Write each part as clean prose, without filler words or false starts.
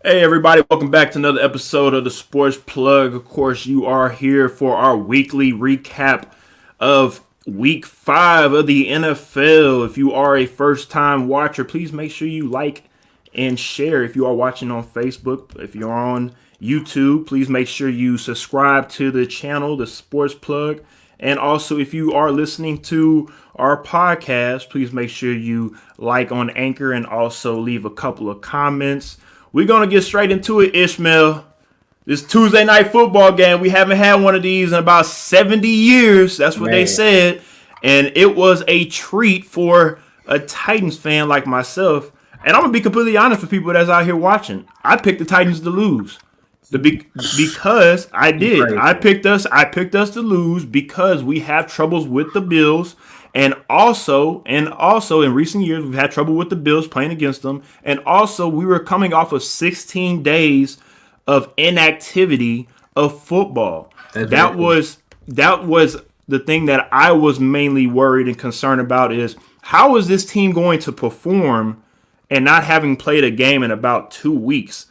Hey everybody, welcome back to another episode of the Sports Plug. Of course, you are here for our weekly recap of week 5 of the NFL. If you are a first-time watcher, please make sure you like and share. If you are watching on Facebook, if you're on YouTube, please make sure you subscribe to the channel, the Sports Plug. And also, if you are listening to our podcast, please make sure you like on Anchor and also leave a couple of comments. We're going to get straight into it, Ishmael. This Tuesday night football game, we haven't had one of these in about 70 years. That's what they Man, said. And it was a treat for a Titans fan like myself. And I'm going to be completely honest with people that's out here watching. I picked the Titans to lose. Because I you did. crazy. I picked us to lose because we have troubles with the Bills. And also in recent years we've had trouble with the Bills playing against them. And also we were coming off of 16 days of inactivity of football. That's very That cool. was the thing that I was mainly worried and concerned about is how is this team going to perform and not having played a game in about 2 weeks.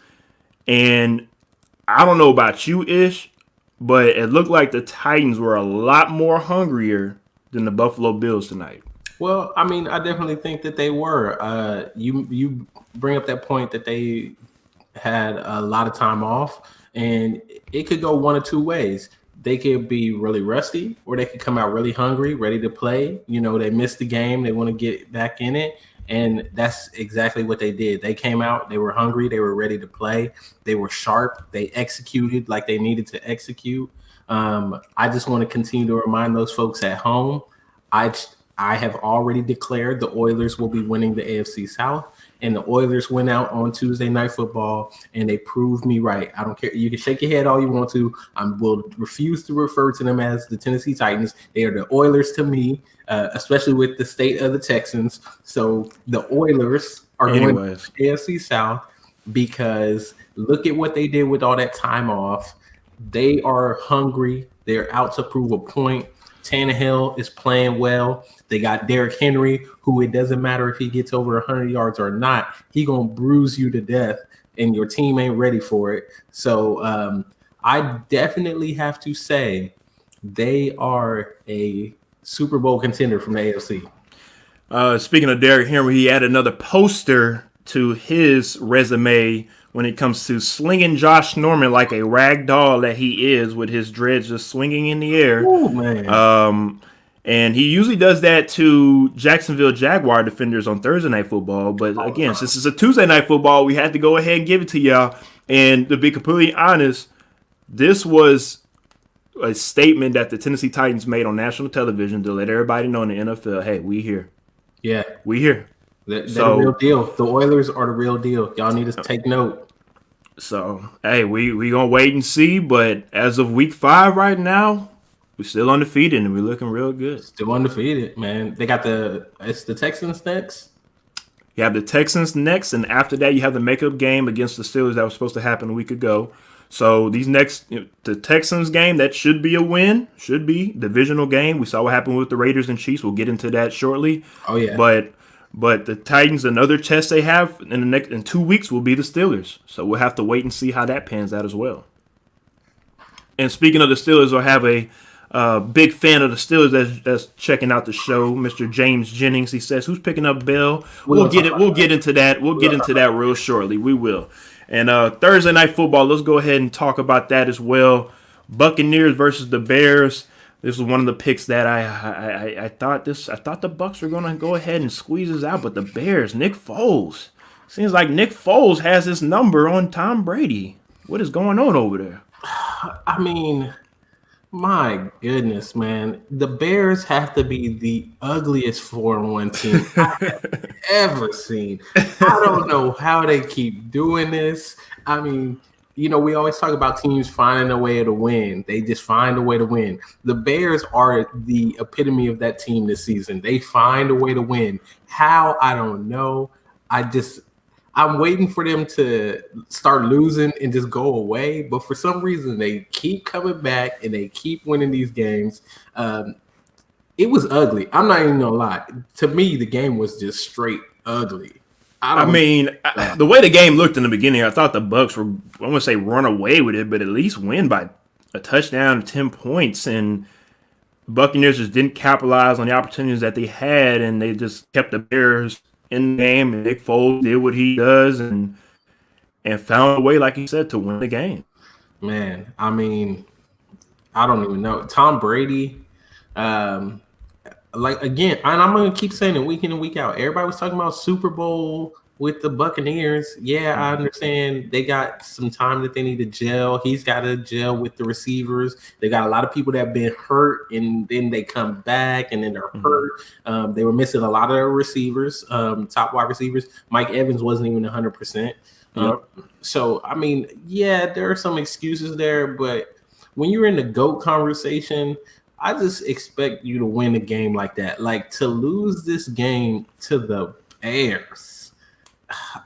And I don't know about you, Ish, but it looked like the Titans were a lot more hungrier than the Buffalo Bills tonight. Well, I mean, I definitely think that they were. You bring up that point that they had a lot of time off, and it could go one of two ways. They could be really rusty, or they could come out really hungry, ready to play. You know, they missed the game, they want to get back in it, and that's exactly what they did. They came out, they were hungry, they were ready to play, they were sharp, they executed like they needed to execute. I just want to continue to remind those folks at home. I I have already declared the Oilers will be winning the AFC South. And the Oilers went out on Tuesday Night Football, and they proved me right. I don't care. You can shake your head all you want to. I will refuse to refer to them as the Tennessee Titans. They are the Oilers to me, especially with the state of the Texans. So the Oilers are going to Anyways, the AFC South because look at what they did with all that time off. They are hungry. They're out to prove a point. Tannehill is playing well. They got Derrick Henry, who it doesn't matter if he gets over 100 yards or not. He going to bruise you to death, and your team ain't ready for it. So I definitely have to say they are a Super Bowl contender from the AFC. speaking of Derrick Henry, he added another poster to his resume when it comes to slinging Josh Norman like a rag doll that he is with his dreads just swinging in the air. Oh, man. And he usually does that to Jacksonville Jaguar defenders on Thursday Night Football. But again, since it's a Tuesday Night Football, we had to go ahead and give it to y'all. And to be completely honest, this was a statement that the Tennessee Titans made on national television to let everybody know in the NFL, hey, we here. Yeah, We here. they're the real So deal. The Oilers are the real deal. Y'all need to take note. so hey, we gonna wait and see. But as of week 5 right now, we're still undefeated and we're looking real good. Still undefeated, man. They got it's the Texans next. You have the Texans next, and after that, you have the makeup game against the Steelers that was supposed to happen a week ago. So these next, the Texans game, that should be a win, should be divisional game. We saw what happened with the Raiders and Chiefs. We'll get into that shortly. Oh yeah. But the Titans, another test they have in 2 weeks will be the Steelers. So we'll have to wait and see how that pans out as well. And speaking of the Steelers, I have a big fan of the Steelers that's checking out the show, Mr. James Jennings. He says, "Who's picking up Bell?" We'll get it. We'll get into that. We'll get into that real shortly. We will. And Thursday night football. Let's go ahead and talk about that as well. Buccaneers versus the Bears. This was one of the picks that I thought this. I thought the Bucs were gonna go ahead and squeeze us out, but the Bears, Nick Foles. Seems like Nick Foles has his number on Tom Brady. What is going on over there? I mean, my goodness, man. The Bears have to be the ugliest 4-1 team I have ever seen. I don't know how they keep doing this. I mean, we always talk about teams finding a way to win. They just find a way to win. The Bears are the epitome of that team this season. They find a way to win. How? I don't know. I'm waiting for them to start losing and just go away. But for some reason, they keep coming back and they keep winning these games. It was ugly. I'm not even gonna lie. To me, the game was just straight ugly. I I don't. mean, the way the game looked in the beginning, I thought the Bucks were, I want to say, run away with it, but at least win by a touchdown, 10 points, and Buccaneers just didn't capitalize on the opportunities that they had, and they just kept the Bears in the game. And Nick Foles did what he does, and found a way, like he said, to win the game. Man, I mean, I don't even know. Tom Brady, um, like again, and I'm gonna keep saying it week in and week out. Everybody was talking about Super Bowl with the Buccaneers. Yeah, I understand they got some time that they need to gel. He's got to gel with the receivers. They got a lot of people that have been hurt, and then they come back, and then they're hurt. They were missing a lot of their receivers, top wide receivers. Mike Evans wasn't even 100%. Yep. So I mean, yeah, there are some excuses there, but when you're in the GOAT conversation, I just expect you to win a game like that. Like to lose this game to the Bears,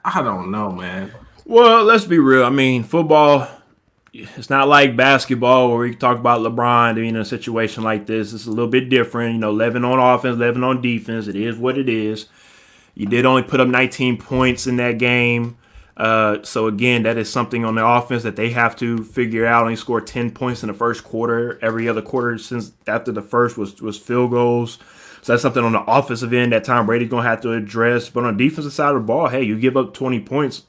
I don't know, man. Well, let's be real. I mean, football, it's not like basketball where we talk about LeBron being in a situation like this. It's a little bit different. 11 on offense, 11 on defense. It is what it is. You did only put up 19 points in that game. So again, that is something on the offense that they have to figure out. Only scored 10 points in the first quarter. Every other quarter since after the first was field goals. So that's something on the offensive end that Tom Brady's gonna have to address. But on the defensive side of the ball, hey, you give up 20 points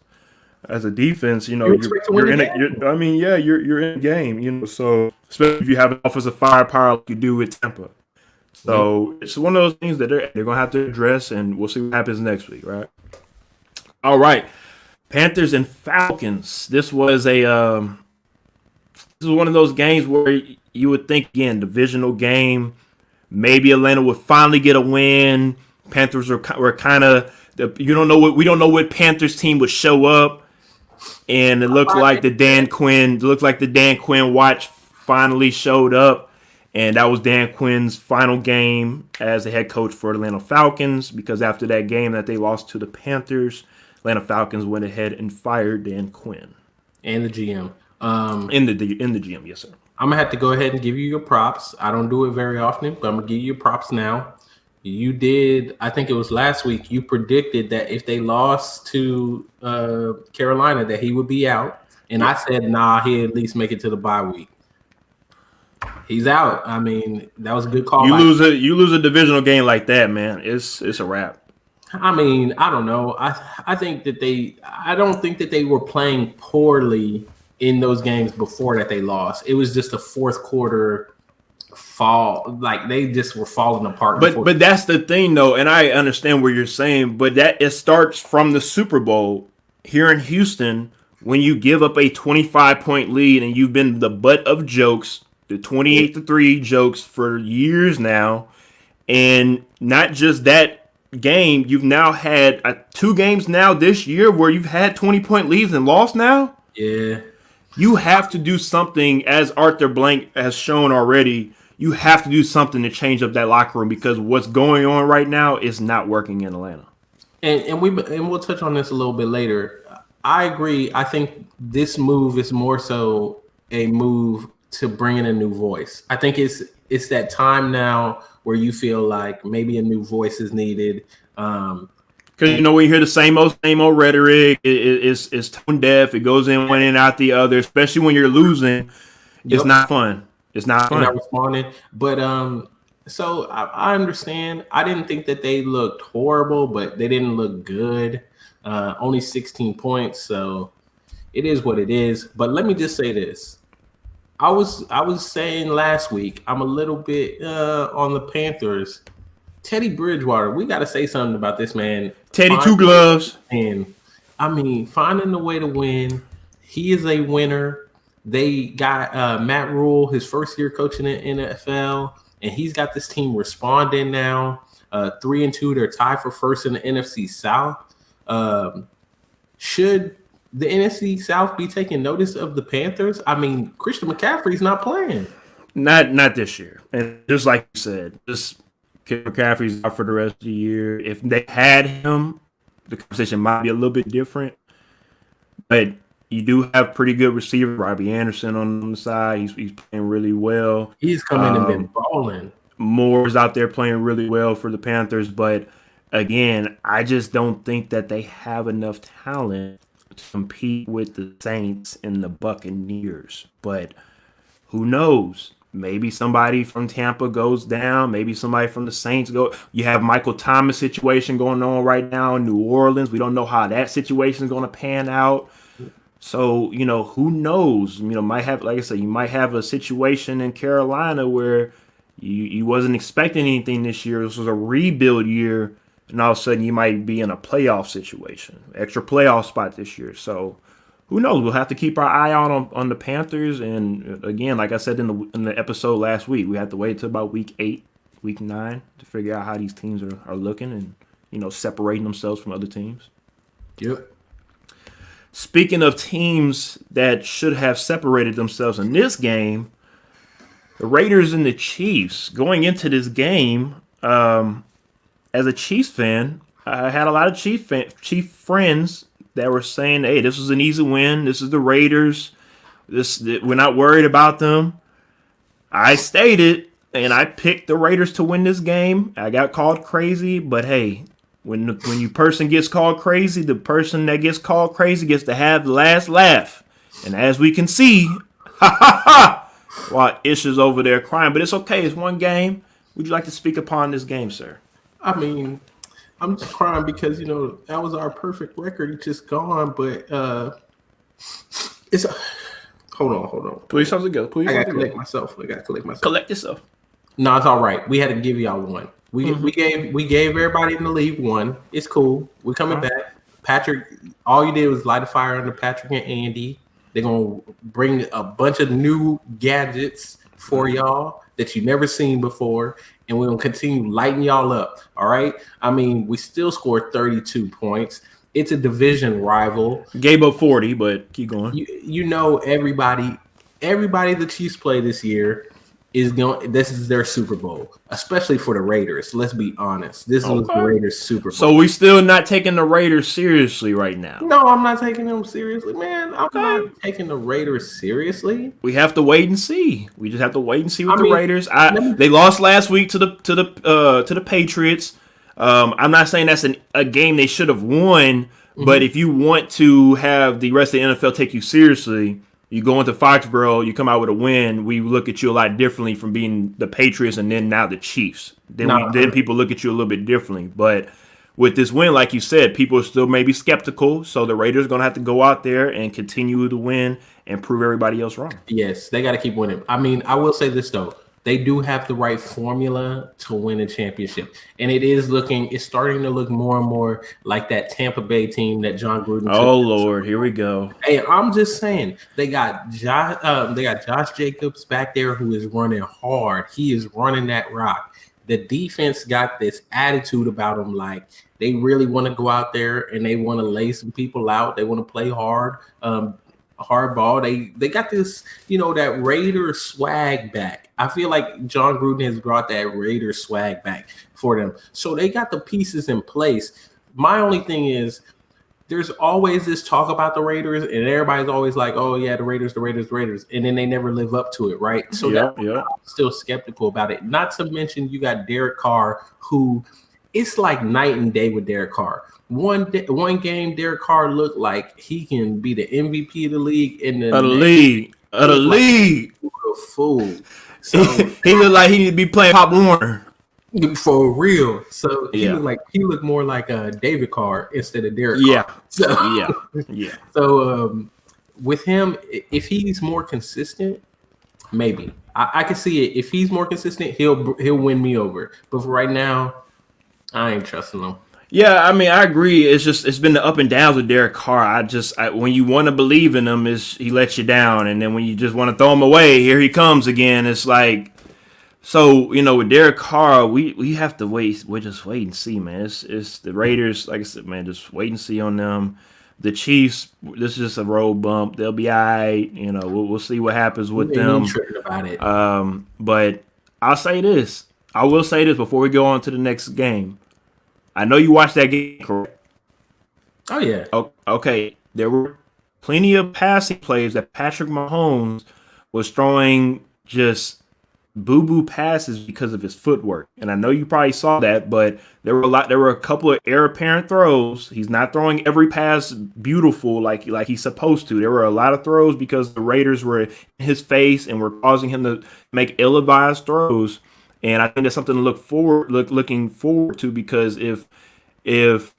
as a defense, you're in it. I mean, yeah, you're in the game. So especially if you have an offensive firepower like you do with Tampa. So it's one of those things that they're gonna have to address, and we'll see what happens next week, right? All right. Panthers and Falcons. This was one of those games where you would think, again, divisional game. Maybe Atlanta would finally get a win. Panthers were kind of we don't know what Panthers team would show up, and it looks like the Dan Quinn watch finally showed up, and that was Dan Quinn's final game as the head coach for Atlanta Falcons. Because after that game that they lost to the Panthers, Atlanta Falcons went ahead and fired Dan Quinn and the GM. In the GM, yes, sir. I'm gonna have to go ahead and give you your props. I don't do it very often, but I'm gonna give you your props now. You did, I think it was last week. You predicted that if they lost to Carolina, that he would be out, and I said, nah, he'd at least make it to the bye week. He's out. I mean, that was a good call. You lose a divisional game like that, man. It's a wrap. I mean, I don't know. I think that I don't think that they were playing poorly in those games before that they lost. It was just a fourth quarter fall. Like they just were falling apart. But that's the thing, though, and I understand what you're saying. But that it starts from the Super Bowl here in Houston when you give up a 25-point lead and you've been the butt of jokes, the 28-3 jokes for years now, and not just that game, you've now had 2 games now this year where you've had 20-point leads and lost now. Yeah. You have to do something, as Arthur Blank has shown already. You have to do something to change up that locker room because what's going on right now is not working in Atlanta. And we'll touch on this a little bit later. I agree. I think this move is more so a move to bring in a new voice. I think it's that time now where you feel like maybe a new voice is needed. Because when you hear the same old rhetoric, it's tone deaf. It goes in one and out the other. Especially when you're losing, it's not fun. It's not fun. Not responding, but so I understand. I didn't think that they looked horrible, but they didn't look good. Only 16 points, so it is what it is. But let me just say this: I was saying last week I'm a little bit on the Panthers. Teddy Bridgewater, we got to say something about this man. Teddy two gloves. And I mean, finding a way to win. He is a winner. They got Matt Rule, his first year coaching in the NFL, and he's got this team responding now. 3-2, they're tied for first in the NFC South. Should the NFC South be taking notice of the Panthers? I mean, Christian McCaffrey's not playing. Not this year. And just like you said, just McCaffrey's out for the rest of the year. If they had him, the conversation might be a little bit different. But you do have pretty good receiver, Robbie Anderson on the side. He's playing really well. He's come in and been balling. Moore's out there playing really well for the Panthers. But again, I just don't think that they have enough talent to compete with the Saints and the Buccaneers. But who knows? Maybe somebody from Tampa goes down. Maybe somebody from the Saints go. You have Michael Thomas situation going on right now in New Orleans. We don't know how that situation is going to pan out. So, who knows? Might have, like I said, you might have a situation in Carolina where you wasn't expecting anything this year. This was a rebuild year, and all of a sudden you might be in a playoff situation, extra playoff spot this year. So, who knows? We'll have to keep our eye out on the Panthers. And again, like I said in the episode last week, we have to wait until about week 8, week 9 to figure out how these teams are looking and separating themselves from other teams. Yep. Speaking of teams that should have separated themselves in this game, the Raiders and the Chiefs. Going into this game, as a Chiefs fan, I had a lot of Chief friends that were saying, "Hey, this was an easy win. This is the Raiders. We're not worried about them." I stated, and I picked the Raiders to win this game. I got called crazy, but hey, when you person gets called crazy, the person that gets called crazy gets to have the last laugh. And as we can see, while Ish is over there crying, but it's okay. It's one game. Would you like to speak upon this game, sir? I mean, I'm just crying because that was our perfect record. It's just gone. But it's hold on. Please, how's it go? Please, I gotta collect myself. Collect yourself. No, it's all right. We had to give y'all one. We gave everybody in the league one. It's cool. We're coming back. Patrick, all you did was light a fire under Patrick and Andy. They're gonna bring a bunch of new gadgets for y'all that you never seen before, and we're gonna continue lighting y'all up. All right. I mean, we still scored 32 points. It's a division rival. Gave up 40, but keep going. Everybody the Chiefs play this year this is their Super Bowl, especially for the Raiders. Let's be honest. This was the Raiders Super Bowl. So we still not taking the Raiders seriously right now. No, I'm not taking them seriously, man. I'm not taking the Raiders seriously. We have to wait and see. We just have to wait and see with the Raiders. They lost last week to the Patriots. I'm not saying that's a game they should have won, but if you want to have the rest of the NFL take you seriously, you go into Foxborough, you come out with a win, we look at you a lot differently from being the Patriots and then now the Chiefs. Then people look at you a little bit differently. But with this win, like you said, people are still maybe skeptical. So the Raiders are going to have to go out there and continue to win and prove everybody else wrong. Yes, they got to keep winning. I mean, I will say this, though. They do have the right formula to win a championship. And it's starting to look more and more like that Tampa Bay team that John Gruden took. Oh, Lord, here we go. Hey, I'm just saying, they got Josh Jacobs back there who is running hard. He is running that rock. The defense got this attitude about them, like they really want to go out there and they want to lay some people out. They want to play hard. Hardball. They got this, that Raider swag back. I feel like John Gruden has brought that Raider swag back for them. So they got the pieces in place. My only thing is there's always this talk about the Raiders and everybody's always like, oh yeah, the Raiders. And then they never live up to it. Right. So I'm still skeptical about it. Not to mention you got Derek Carr, who it's like night and day with Derek Carr. One game, Derek Carr looked like he can be the MVP of the league. Of the league. A fool. So he looked like he need to be playing Pop Warner. For real. So he looked more like David Carr instead of Derek Carr. Yeah. So with him, if he's more consistent, maybe. I can see it. If he's more consistent, he'll win me over. But for right now, I ain't trusting him. Yeah, I mean, I agree. It's been the up and downs with Derek Carr. When you want to believe in him, he lets you down, and then when you just want to throw him away, here he comes again. It's like, so with Derek Carr, we have to wait. We'll just wait and see, man. It's the Raiders, like I said, man. Just wait and see on them. The Chiefs, this is just a road bump. They'll be all right. We'll see what happens with them. About it. But I'll say this. I will say this before we go on to the next game. I know you watched that game, correct? Oh, yeah. Okay. There were plenty of passing plays that Patrick Mahomes was throwing just Boo Boo passes because of his footwork. And I know you probably saw that, but there were a couple of heir apparent throws. He's not throwing every pass beautiful like he's supposed to. There were a lot of throws because the Raiders were in his face and were causing him to make ill-advised throws. And I think that's something to looking forward to, because if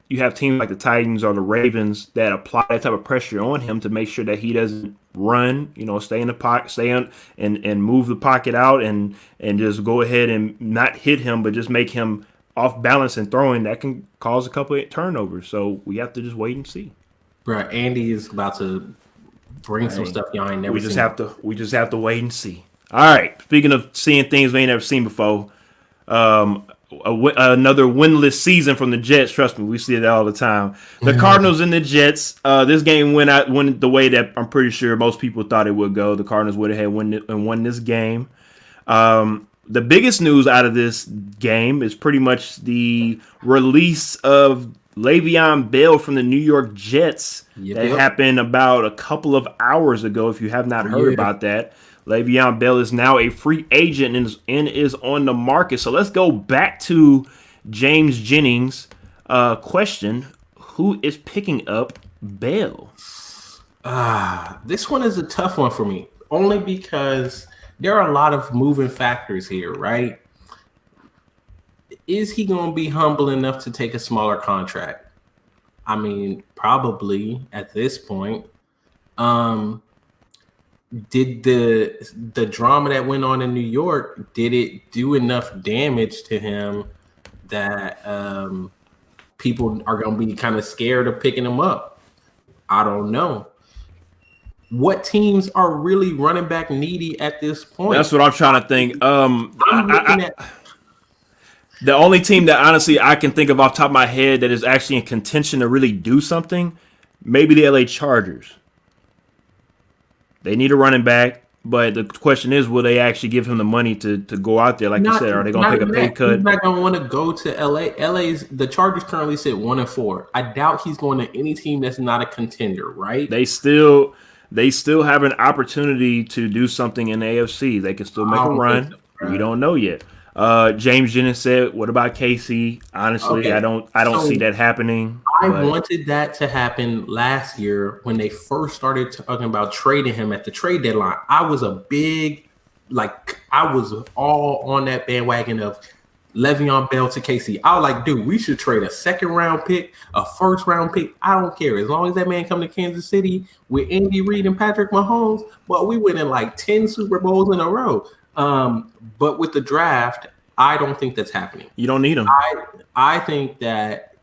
you have teams like the Titans or the Ravens that apply that type of pressure on him to make sure that he doesn't run, stay in the pocket, and move the pocket out and just go ahead and not hit him, but just make him off balance and throwing, that can cause a couple of turnovers. So we have to just wait and see. Bro, Andy is about to bring some stuff y'all ain't never seen. We just have to wait and see. All right. Speaking of seeing things we ain't never seen before, another winless season from the Jets. Trust me, we see it all the time. The Cardinals and the Jets. This game went the way that I'm pretty sure most people thought it would go. The Cardinals would have won this game. The biggest news out of this game is pretty much the release of Le'Veon Bell from the New York Jets. That happened about a couple of hours ago. If you have not heard about that. Le'Veon Bell is now a free agent and is on the market. So let's go back to James Jennings' question. Who is picking up Bell? This one is a tough one for me, only because there are a lot of moving factors here, right? Is he going to be humble enough to take a smaller contract? I mean, probably at this point. Did the drama that went on in New York, did it do enough damage to him that people are going to be kind of scared of picking him up? I don't know. What teams are really running back needy at this point? That's what I'm trying to think. The only team that honestly I can think of off the top of my head that is actually in contention to really do something, maybe the LA Chargers. They need a running back, but the question is, will they actually give him the money to go out there? Like you said, are they going to take a pay cut? He's not going to want to go to LA. The Chargers currently sit 1-4. I doubt he's going to any team that's not a contender, right? They still have an opportunity to do something in the AFC. They can still make a run. So, we don't know yet. James Jennings said, "What about KC?" Honestly, okay. I don't see that happening. I wanted that to happen last year when they first started talking about trading him at the trade deadline. I was all on that bandwagon of Le'Veon Bell to KC. I was like, dude, we should trade a second-round pick, a first-round pick. I don't care. As long as that man come to Kansas City with Andy Reid and Patrick Mahomes, well, we win in like 10 Super Bowls in a row. But with the draft, I don't think that's happening. You don't need him. I think that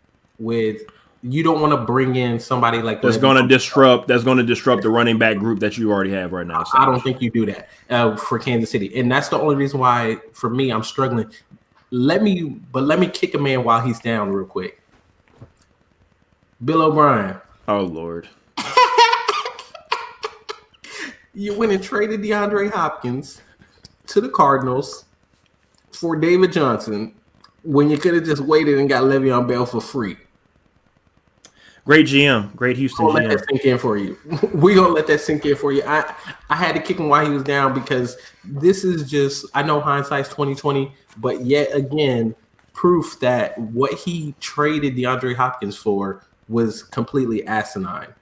you don't want to bring in somebody like that's going to disrupt the running back group that you already have right now. I don't think you do that for Kansas City, and that's the only reason why for me I'm struggling. Let me kick a man while he's down real quick. Bill O'Brien. Oh Lord. You went and traded DeAndre Hopkins to the Cardinals for David Johnson when you could have just waited and got Le'Veon Bell for free. Great GM, great Houston GM. Let that sink in for you. We're going to let that sink in for you. I had to kick him while he was down because this is just, I know hindsight's 2020, but yet again, proof that what he traded DeAndre Hopkins for was completely asinine.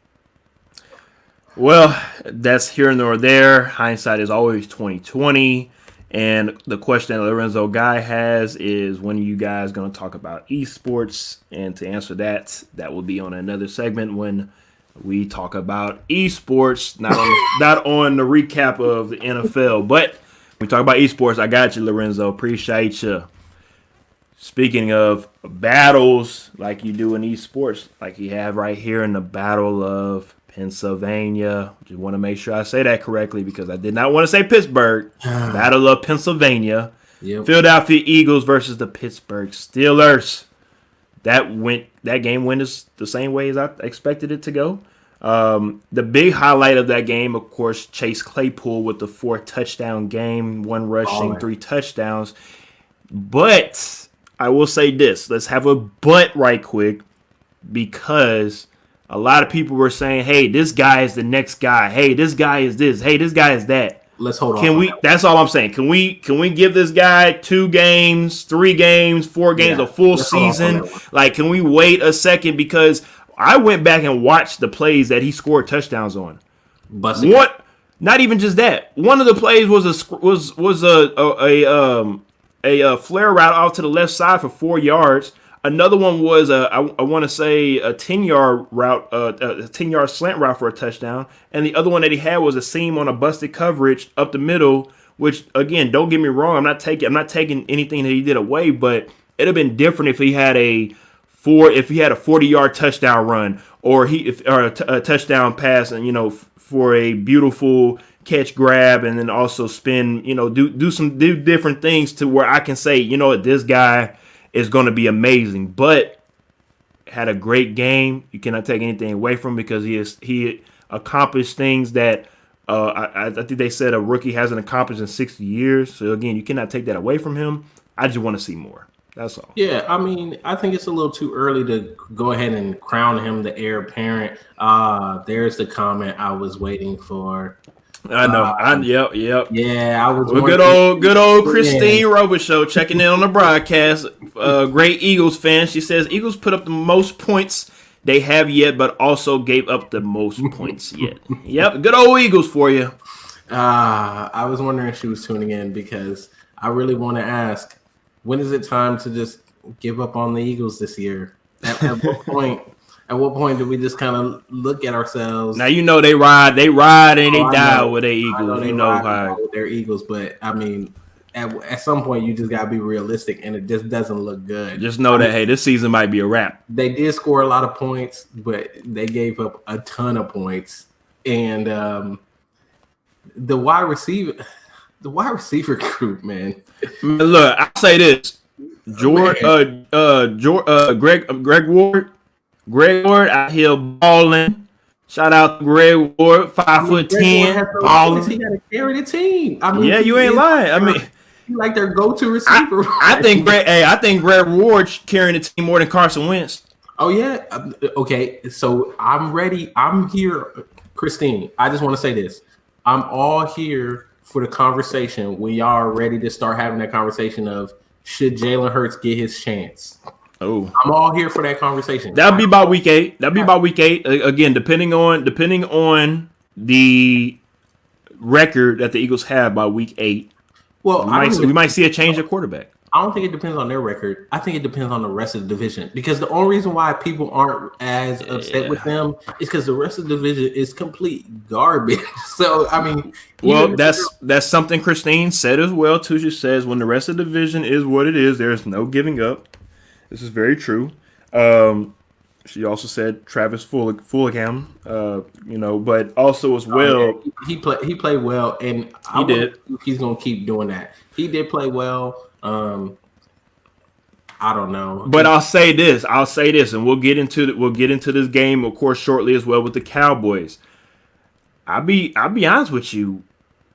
Well, that's here nor there. Hindsight is always 2020. And the question that Lorenzo Guy has is, when are you guys going to talk about esports? And to answer that will be on another segment when we talk about esports, not on the recap of the NFL. But when we talk about esports, I got you, Lorenzo. Appreciate you. Speaking of battles like you do in esports, like you have right here in the Battle of Pennsylvania. Just want to make sure I say that correctly because I did not want to say Pittsburgh. Battle of Pennsylvania. Yep. Philadelphia Eagles versus the Pittsburgh Steelers. That game went the same way as I expected it to go. The big highlight of that game, of course, Chase Claypool with the 4-touchdown game, 1 rushing, 3 touchdowns. But I will say this. Let's have a but right quick because a lot of people were saying, hey, this guy is the next guy. Hey, this guy is this. Hey, this guy is that. let's hold Can off on we? that. That's all I'm saying. Can we give this guy 2 games, 3 games, 4 games, Yeah, a full let's hold off on season? that one. Like, can we wait a second? Because I went back and watched the plays that he scored touchdowns on. Busting. What? Not even just that. One of the plays was a flare route out to the left side for 4 yards. Another one was I want to say a 10-yard route, a 10-yard slant route for a touchdown. And the other one that he had was a seam on a busted coverage up the middle. Which again, don't get me wrong, I'm not taking anything that he did away, but it'd have been different if he had a 40-yard touchdown run, or a touchdown pass, and for a beautiful catch grab, and then also spin, do different things to where I can say, this guy is going to be amazing. But had a great game. You cannot take anything away from him because he accomplished things that I think they said a rookie hasn't accomplished in 60 years. So again, you cannot take that away from him. I just want to see more. That's all. Yeah, I mean, I think it's a little too early to go ahead and crown him the heir apparent. There's the comment I was waiting for. I know. Yep. Yeah, I was. Well, good old Christine Robichaux checking in on the broadcast. Great Eagles fan. She says Eagles put up the most points they have yet, but also gave up the most points yet. Yep, good old Eagles for you. I was wondering if she was tuning in because I really want to ask, when is it time to just give up on the Eagles this year? At what point? At what point do we just kind of look at ourselves? Now they ride and they die with their Eagles. With their Eagles, but I mean, at some point you just gotta be realistic, and it just doesn't look good. Just know that hey, this season might be a wrap. They did score a lot of points, but they gave up a ton of points, and the wide receiver group, man. Look, I'll say this: Greg Ward out here balling. Shout out to Greg Ward, 5'10", balling. He got to carry the team. I mean, yeah, you ain't lying. I mean, like their go-to receiver. I think Greg Ward carrying the team more than Carson Wentz. Oh yeah. Okay. So I'm ready. I'm here, Christine. I just want to say this. I'm all here for the conversation when y'all are ready to start having that conversation of should Jalen Hurts get his chance. Oh, I'm all here for that conversation. That'd be about week 8. Again, depending on the record that the Eagles have by week 8. Well, we might see a change of quarterback. I don't think it depends on their record. I think it depends on the rest of the division, because the only reason why people aren't as upset with them is because the rest of the division is complete garbage. So I mean, well, that's something Christine said as well too. She says when the rest of the division is what it is, there's no giving up. This is very true. She also said Travis Fulgham, but also as well. He played well, and he's gonna keep doing that. He did play well. I don't know, but I'll say this, and we'll get into this game, of course, shortly as well with the Cowboys. I'll be honest with you.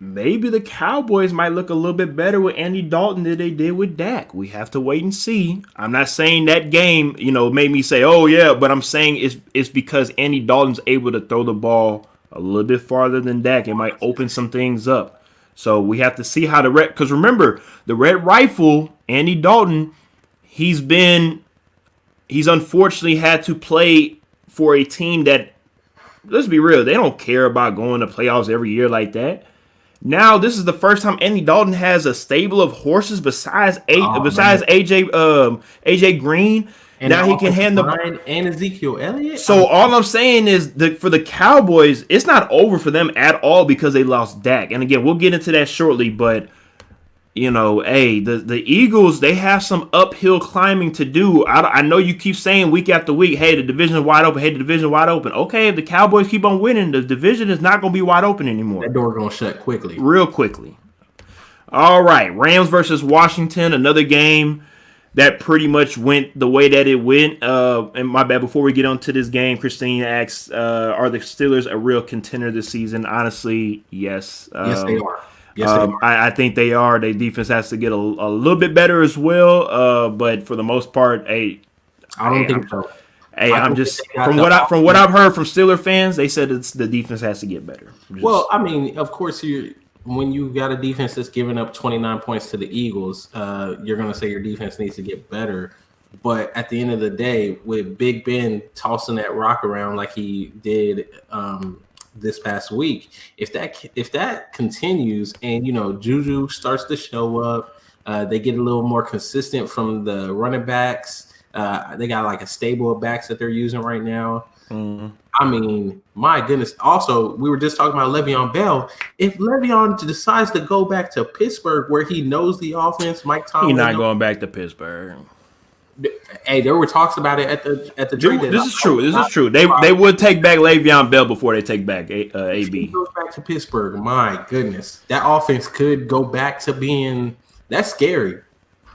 Maybe the Cowboys might look a little bit better with Andy Dalton than they did with Dak. We have to wait and see. I'm not saying that game, made me say, oh yeah, but I'm saying it's because Andy Dalton's able to throw the ball a little bit farther than Dak. It might open some things up. So we have to see how because remember, the Red Rifle, Andy Dalton, he's unfortunately had to play for a team that, let's be real, they don't care about going to playoffs every year like that. Now this is the first time Andy Dalton has a stable of horses besides AJ Green. And now he can handle and Ezekiel Elliott. So all I'm saying is that for the Cowboys, it's not over for them at all because they lost Dak. And again, we'll get into that shortly. But the Eagles, they have some uphill climbing to do. I know you keep saying week after week, hey, the division is wide open. Hey, the division is wide open. Okay, if the Cowboys keep on winning, the division is not going to be wide open anymore. That door going to shut quickly. Real quickly. All right, Rams versus Washington, another game that pretty much went the way that it went. And my bad, before we get on to this game, Christine asks, are the Steelers a real contender this season? Honestly, yes. Yes, they are. I think they are. Their defense has to get a little bit better as well. But for the most part, I don't think so. I'm just from what I've heard from Steeler fans, they said the defense has to get better. Well, I mean, of course when you got a defense that's giving up 29 points to the Eagles, you're going to say your defense needs to get better. But at the end of the day, with Big Ben tossing that rock around like he did this past week, if that continues and Juju starts to show up, they get a little more consistent from the running backs. They got like a stable of backs that they're using right now. Mm. I mean, my goodness. Also, we were just talking about Le'Veon Bell. If Le'Veon decides to go back to Pittsburgh, where he knows the offense, Mike Tomlin, He's not going back to Pittsburgh. Hey, there were talks about it at the trade deadline. This is true. This is true. They would take back Le'Veon Bell before they take back AB. If he goes back to Pittsburgh, my goodness, that offense could go back to being that's scary.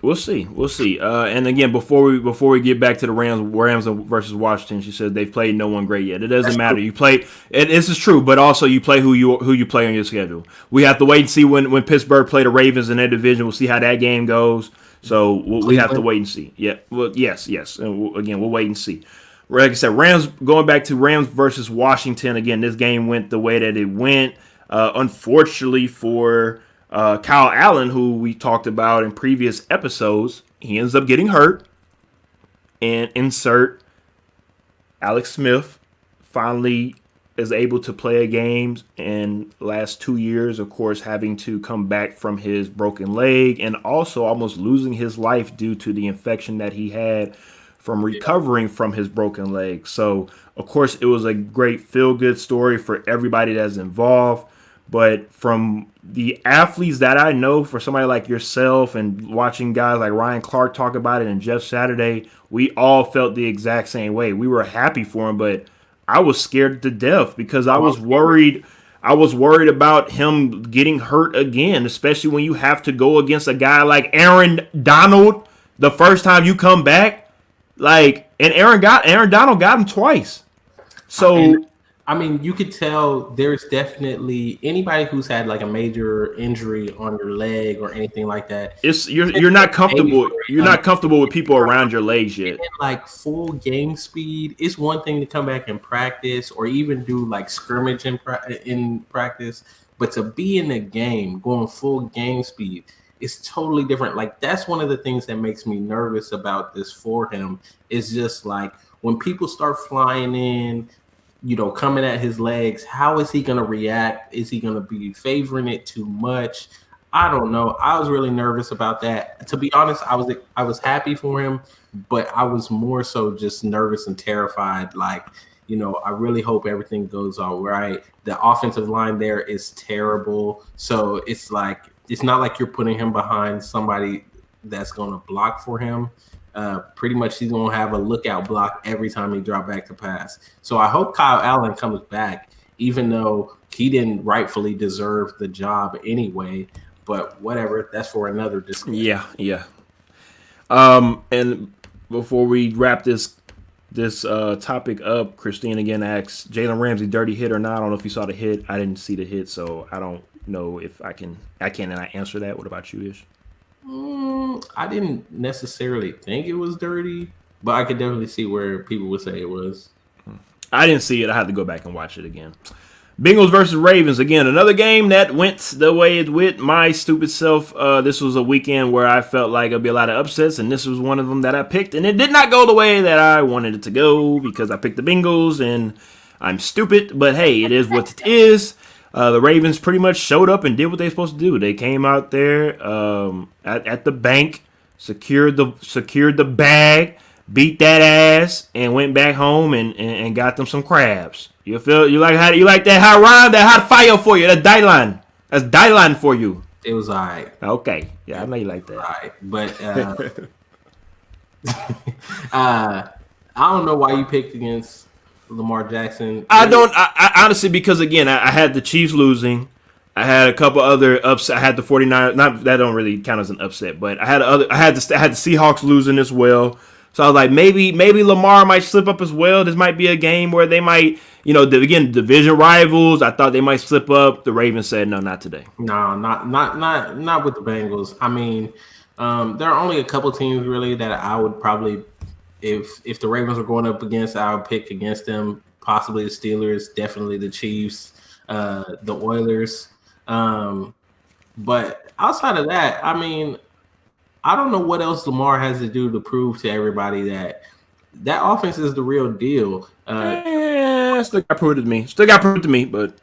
We'll see. We'll see. And again, before we get back to the Rams versus Washington, she said they've played no one great yet. It doesn't matter. You play. This is true, but also you play who you play on your schedule. We have to wait and see when Pittsburgh play the Ravens in their division. We'll see how that game goes. So we have to wait and see. Yeah. Well, yes. And again, we'll wait and see. Like I said, Rams going back to Rams versus Washington. Again, this game went the way that it went. Unfortunately for Kyle Allen, who we talked about in previous episodes, he ends up getting hurt. And insert Alex Smith finally is able to play a game in last 2 years, of course, having to come back from his broken leg and also almost losing his life due to the infection that he had from recovering from his broken leg. So, of course, it was a great feel-good story for everybody that's involved. But from the athletes that I know, for somebody like yourself and watching guys like Ryan Clark talk about it and Jeff Saturday, we all felt the exact same way. We were happy for him, but I was scared to death because I was worried. I was worried about him getting hurt again, especially when you have to go against a guy like Aaron Donald the first time you come back. And Aaron Donald got him twice. So I mean, you could tell there's definitely anybody who's had like a major injury on your leg or anything like that. You're not comfortable. You're not comfortable with people around your legs yet. Like full game speed, it's one thing to come back and practice or even do like scrimmage in practice, but to be in the game going full game speed, it's totally different. Like that's one of the things that makes me nervous about this for him. Is just like when people start flying in, coming at his legs, how is he going to react? Is he going to be favoring it too much? I don't know. I was really nervous about that. To be honest, I was happy for him, but I was more so just nervous and terrified. Like, I really hope everything goes all right. The offensive line there is terrible. So it's not like you're putting him behind somebody that's going to block for him. Pretty much he's going to have a lookout block every time he drop back to pass. So I hope Kyle Allen comes back, even though he didn't rightfully deserve the job anyway. But whatever, that's for another discussion. Yeah. And before we wrap this topic up, Christine again asks, Jalen Ramsey dirty hit or not? I don't know if you saw the hit. I didn't see the hit, so I don't know if I can answer that. What about you, Ish? I didn't necessarily think it was dirty, but I could definitely see where people would say it was. I didn't see it. I had to go back and watch it again. Bengals versus Ravens. Again, another game that went the way it went. My stupid self. This was a weekend where I felt like there'd be a lot of upsets, and this was one of them that I picked, and it did not go the way that I wanted it to go because I picked the Bengals, and I'm stupid, but hey, it is what it is. The Ravens pretty much showed up and did what they were supposed to do. They came out there at the bank, secured the bag, beat that ass, and went back home and got them some crabs. You like that hot rhyme, that hot fire for you? That's Dylan. That's Dylan for you. It was all right. Okay, yeah, I know you like that. All right, but I don't know why you picked against Lamar Jackson. I honestly, because again, I had the Chiefs losing. I had a couple other upset. I had the 49ers. Not that don't really count as an upset, but I had the Seahawks losing as well. So I was like, maybe Lamar might slip up as well. This might be a game where they might, division rivals. I thought they might slip up. The Ravens said no, not today. No, not with the Bengals. I mean, there are only a couple teams really that I would probably. If the Ravens were going up against, I would pick against them. Possibly the Steelers, definitely the Chiefs, the Oilers. But outside of that, I mean, I don't know what else Lamar has to do to prove to everybody that offense is the real deal. Still got proved to me. Still got proved to me, but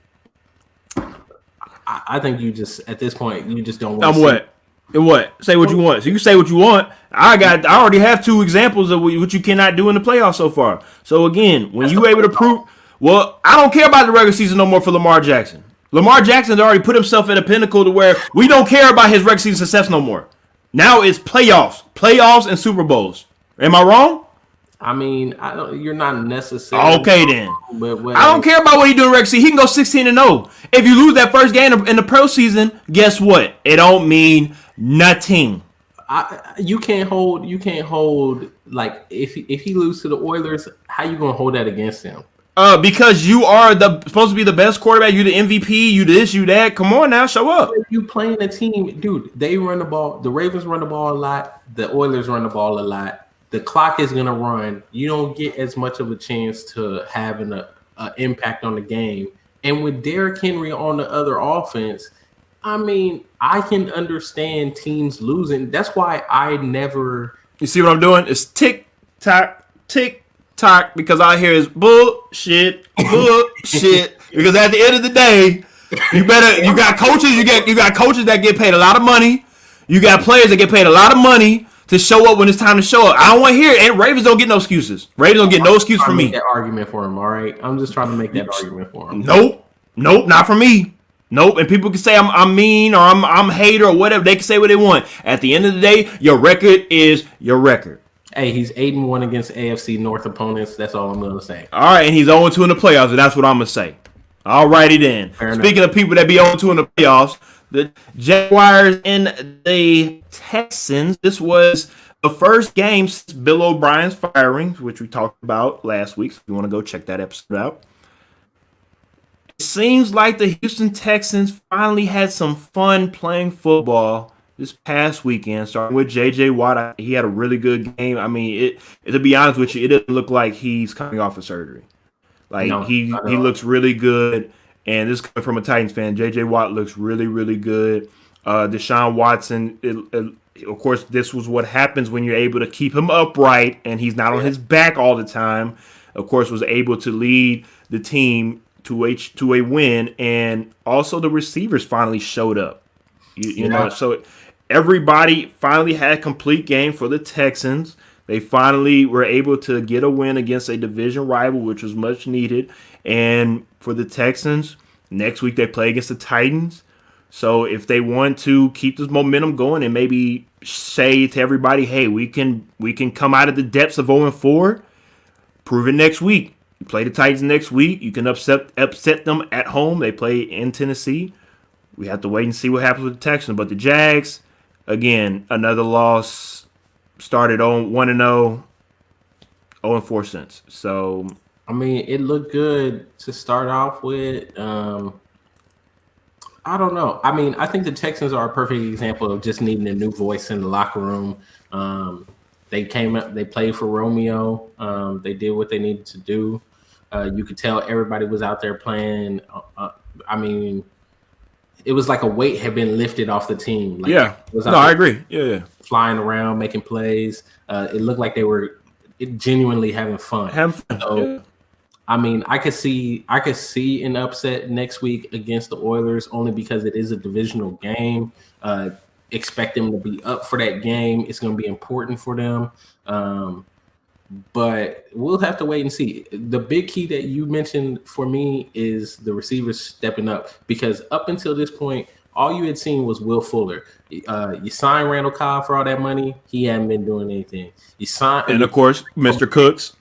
I think you just at this point you just don't want. I'm what? What? Say what you want. So you say what you want. I already have 2 examples of what you cannot do in the playoffs so far. So again, when you able to prove, well, I don't care about the regular season no more for Lamar Jackson. Lamar Jackson's already put himself at a pinnacle to where we don't care about his regular season success no more. Now it's playoffs and Super Bowls. Am I wrong? I mean, you're not necessarily okay then. But I don't care about what he doing regular season. He can go 16-0. If you lose that first game in the pro season, guess what? It don't mean nothing. You can't hold like if he lose to the Oilers, how you gonna hold that against him? Because you are supposed to be the best quarterback. You the MVP. You this. You that. Come on now, show up. You playing a team, dude. They run the ball. The Ravens run the ball a lot. The Oilers run the ball a lot. The clock is gonna run. You don't get as much of a chance to have an impact on the game. And with Derrick Henry on the other offense, I mean, I can understand teams losing. That's why I never. You see what I'm doing? It's tick tock, because I hear is bullshit. Because at the end of the day, you got coaches. You got coaches that get paid a lot of money. You got players that get paid a lot of money to show up when it's time to show up. I don't want to hear it. And Ravens don't get no excuses. Ravens don't get no excuse from me. That argument for him, all right? I'm just trying to make that argument for him. Nope, not for me. Nope. And people can say I'm mean or I'm hater or whatever. They can say what they want. At the end of the day, your record is your record. Hey, he's 8-1 against AFC North opponents. That's all I'm going to say. All right, and he's 0-2 in the playoffs, and that's what I'm going to say. All righty then. Speaking of people that be 0-2 in the playoffs, the Jaguars and the Texans, this was the first game since Bill O'Brien's firing, which we talked about last week. So if you want to go check that episode out. It seems like the Houston Texans finally had some fun playing football this past weekend, starting with J.J. Watt. He had a really good game. I mean, to be honest with you, it doesn't look like he's coming off of surgery. Like, no, he looks really good. And this is coming from a Titans fan. J.J. Watt looks really, really good. Deshaun Watson, of course, this was what happens when you're able to keep him upright and he's not on his back all the time. Of course, was able to lead the team to a win. And also the receivers finally showed up. You know, so everybody finally had a complete game for the Texans. They finally were able to get a win against a division rival, which was much needed. And for the Texans, next week they play against the Titans. So if they want to keep this momentum going and maybe say to everybody, hey, we can come out of the depths of 0-4, prove it next week. You play the Titans next week. You can upset them at home. They play in Tennessee. We have to wait and see what happens with the Texans. But the Jags, again, another loss. Started on 1-0, 0-4 since. So, I mean, it looked good to start off with. I don't know. I mean, I think the Texans are a perfect example of just needing a new voice in the locker room. They came up, they played for Romeo. They did what they needed to do. You could tell everybody was out there playing. I mean, it was like a weight had been lifted off the team. Like, I agree. Yeah. Flying around, making plays. It looked like they were genuinely having fun. So, I mean, I could see an upset next week against the Oilers only because it is a divisional game. Expect them to be up for that game. It's going to be important for them. But we'll have to wait and see. The big key that you mentioned for me is the receivers stepping up, because up until this point, all you had seen was Will Fuller. You signed Randall Cobb for all that money. He hadn't been doing anything. And of course, Mr. Cooks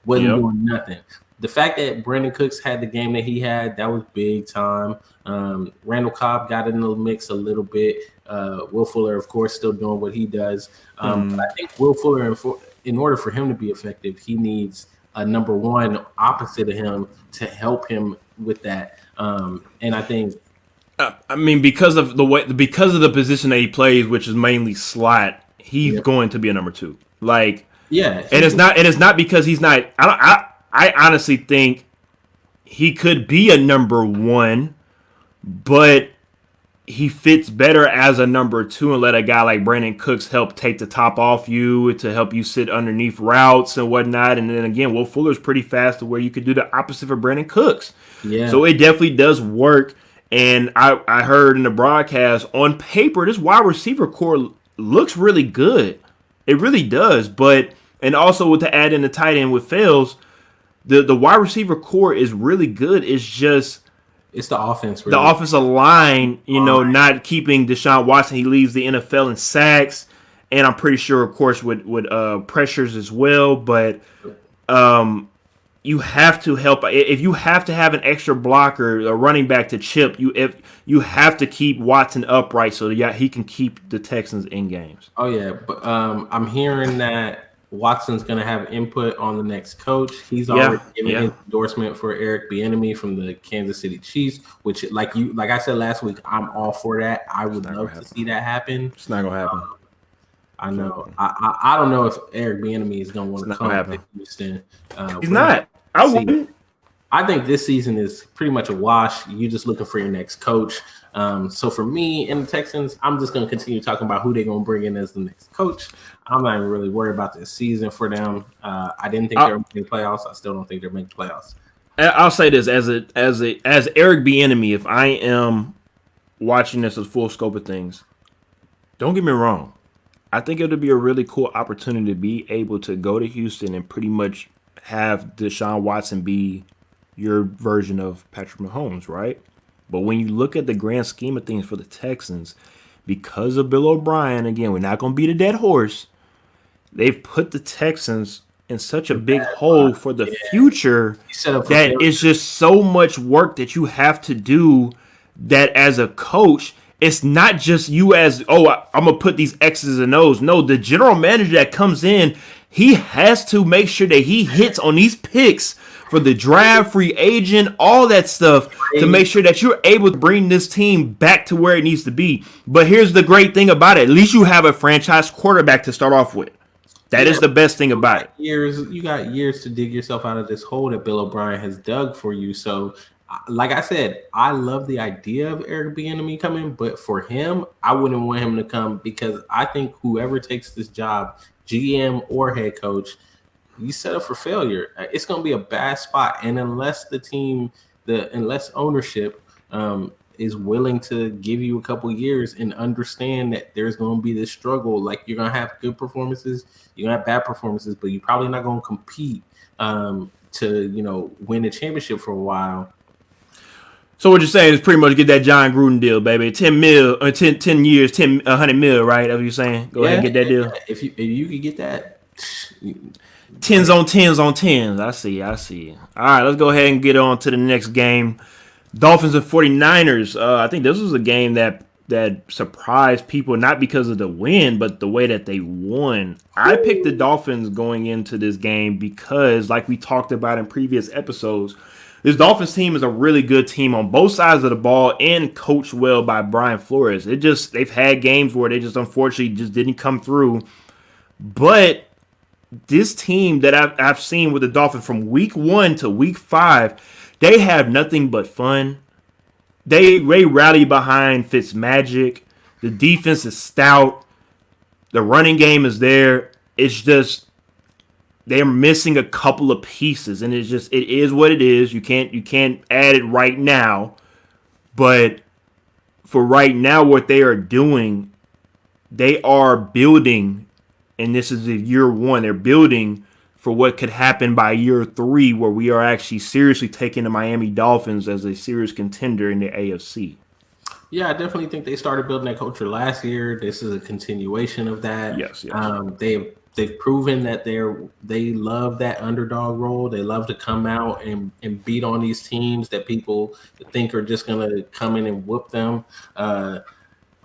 wasn't doing nothing. The fact that Brandon Cooks had the game that he had, that was big time. Randall Cobb got in the mix a little bit. Will Fuller, of course, still doing what he does. But I think Will Fuller, in order for him to be effective, he needs a number one opposite of him to help him with that. And I think, I mean, because of the position that he plays, which is mainly slot, he's going to be a number two. Like, and it's not because he's not. I honestly think he could be a number one, but he fits better as a number 2 and let a guy like Brandon Cooks help take the top off you to help you sit underneath routes and whatnot. And then again, Will Fuller's pretty fast to where you could do the opposite for Brandon Cooks. Yeah. So it definitely does work. And I heard in the broadcast, on paper, this wide receiver core looks really good. It really does. But, and also with to add in the tight end with Fales, the wide receiver core is really good. It's just it's the offense. Really. The offensive line, not keeping Deshaun Watson. He leads the NFL in sacks, and I'm pretty sure, of course, with pressures as well. But you have to help. If you have to have an extra blocker, a running back to chip, you have to keep Watson upright so that he can keep the Texans in games. Oh yeah, but I'm hearing that Watson's going to have input on the next coach. He's already given his endorsement for Eric Bieniemy from the Kansas City Chiefs, which, like I said last week, I'm all for that. I would love to see that happen. It's not going to happen. I know. I don't know if Eric Bieniemy is going to want to come to Houston. He's not. I wouldn't. I think this season is pretty much a wash. You're just looking for your next coach. So for me and the Texans, I'm just going to continue talking about who they're going to bring in as the next coach. I'm not even really worried about this season for them. I didn't think they were making playoffs. I still don't think they're making playoffs. I'll say this as Eric Bieniemy, if I am watching this as full scope of things, don't get me wrong. I think it'll be a really cool opportunity to be able to go to Houston and pretty much have Deshaun Watson be your version of Patrick Mahomes, right? But when you look at the grand scheme of things for the Texans, because of Bill O'Brien, again, we're not going to beat a dead horse. They've put the Texans in such a big hole for the future that it's just so much work that you have to do that as a coach. It's not just you as, I'm going to put these X's and O's. No, the general manager that comes in, he has to make sure that he hits on these picks for the draft, free agent, all that stuff to make sure that you're able to bring this team back to where it needs to be. But here's the great thing about it. At least you have a franchise quarterback to start off with. That is the best thing about it. You got years to dig yourself out of this hole that Bill O'Brien has dug for you. So, like I said, I love the idea of Eric Bieniemy coming, but for him, I wouldn't want him to come because I think whoever takes this job, GM or head coach, you set up for failure. It's going to be a bad spot, and unless the team, unless ownership is willing to give you a couple years and understand that there's going to be this struggle, like you're going to have good performances, you're going to have bad performances, but you're probably not going to compete to win a championship for a while. So what you're saying is pretty much get that John Gruden deal, baby. 10 years, 100 mil, right? That's what you're saying? Go ahead and get that deal. If you could get that. Tens on tens on tens. I see. All right, let's go ahead and get on to the next game. Dolphins and 49ers. I think this was a game that surprised people, not because of the win, but the way that they won. I picked the Dolphins going into this game because, like we talked about in previous episodes, this Dolphins team is a really good team on both sides of the ball and coached well by Brian Flores. They've had games where they just unfortunately just didn't come through. But this team that I've seen with the Dolphins from week 1 to week 5, they have nothing but fun. They rally behind Fitzmagic. The defense is stout. The running game is there. It's just they're missing a couple of pieces, and it is what it is. You can't add it right now, but for right now, what they are doing, they are building, and this is year 1. They're building for what could happen by year 3, where we are actually seriously taking the Miami Dolphins as a serious contender in the AFC. Yeah, I definitely think they started building that culture last year. This is a continuation of that. Yes. They've proven that they love that underdog role. They love to come out and beat on these teams that people think are just going to come in and whoop them.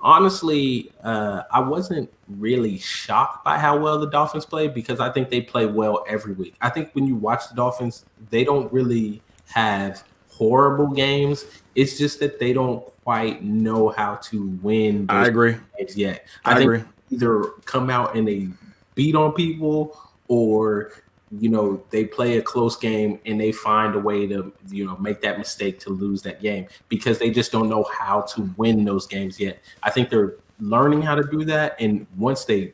Honestly, I wasn't really shocked by how well the Dolphins played because I think they play well every week. I think when you watch the Dolphins, they don't really have horrible games. It's just that they don't quite know how to win. I agree. Games yet. I think agree. Either come out and they beat on people or they play a close game and they find a way to, make that mistake to lose that game because they just don't know how to win those games yet. I think they're learning how to do that. And once they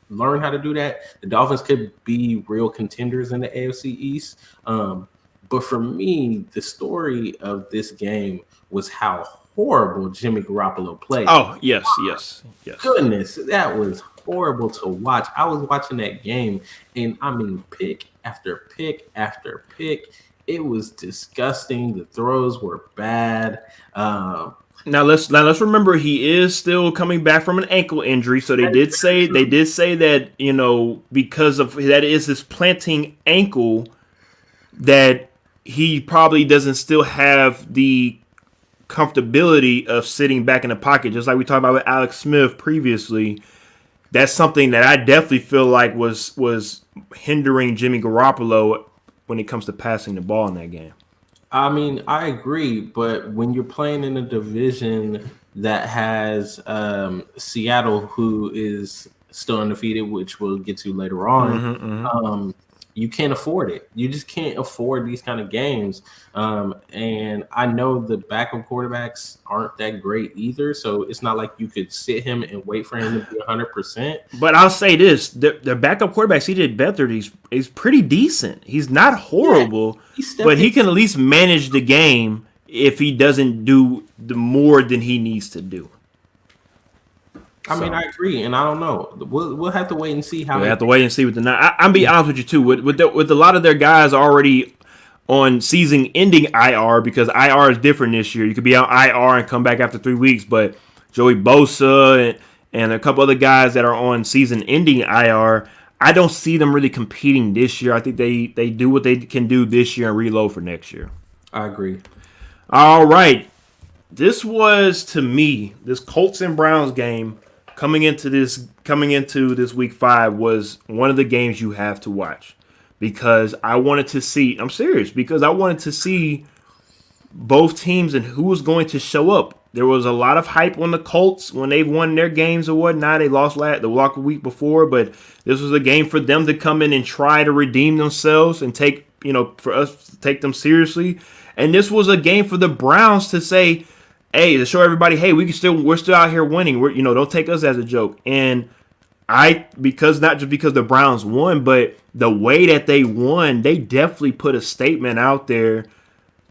learn how to do that, the Dolphins could be real contenders in the AFC East. But for me, the story of this game was how horrible Jimmy Garoppolo played. Oh, yes. Goodness, that was horrible to watch. I was watching that game, and I mean, pick after pick after pick. It was disgusting. The throws were bad. Now let's remember he is still coming back from an ankle injury. So they did say that because of that is his planting ankle that he probably doesn't still have the comfortability of sitting back in the pocket, just like we talked about with Alex Smith previously. That's something that I definitely feel like was hindering Jimmy Garoppolo when it comes to passing the ball in that game. I mean, I agree, but when you're playing in a division that has Seattle, who is still undefeated, which we'll get to later on, you can't afford it. You just can't afford these kind of games. And I know the backup quarterbacks aren't that great either, so it's not like you could sit him and wait for him to be 100%. But I'll say this: the backup quarterback, CJ Beathard, he's pretty decent. He's not horrible, but he can at least manage the game if he doesn't do the more than he needs to do. I mean, I agree, and I don't know. We'll have to wait and see how. We'll have to wait and see with the. I'll be honest with you too. With a lot of their guys already on season-ending IR, because IR is different this year. You could be on IR and come back after 3 weeks, but Joey Bosa and a couple other guys that are on season-ending IR, I don't see them really competing this year. I think they do what they can do this year and reload for next year. I agree. All right, this was, to me, this Colts and Browns game. Coming into this week 5 was one of the games you have to watch because I wanted to see. I'm serious because I wanted to see both teams and who was going to show up. There was a lot of hype on the Colts when they won their games or whatnot. They lost the week before, but this was a game for them to come in and try to redeem themselves and for us to take them seriously. And this was a game for the Browns to say, hey, to show everybody, hey, we're still out here winning. Don't take us as a joke. And not just because the Browns won, but the way that they won, they definitely put a statement out there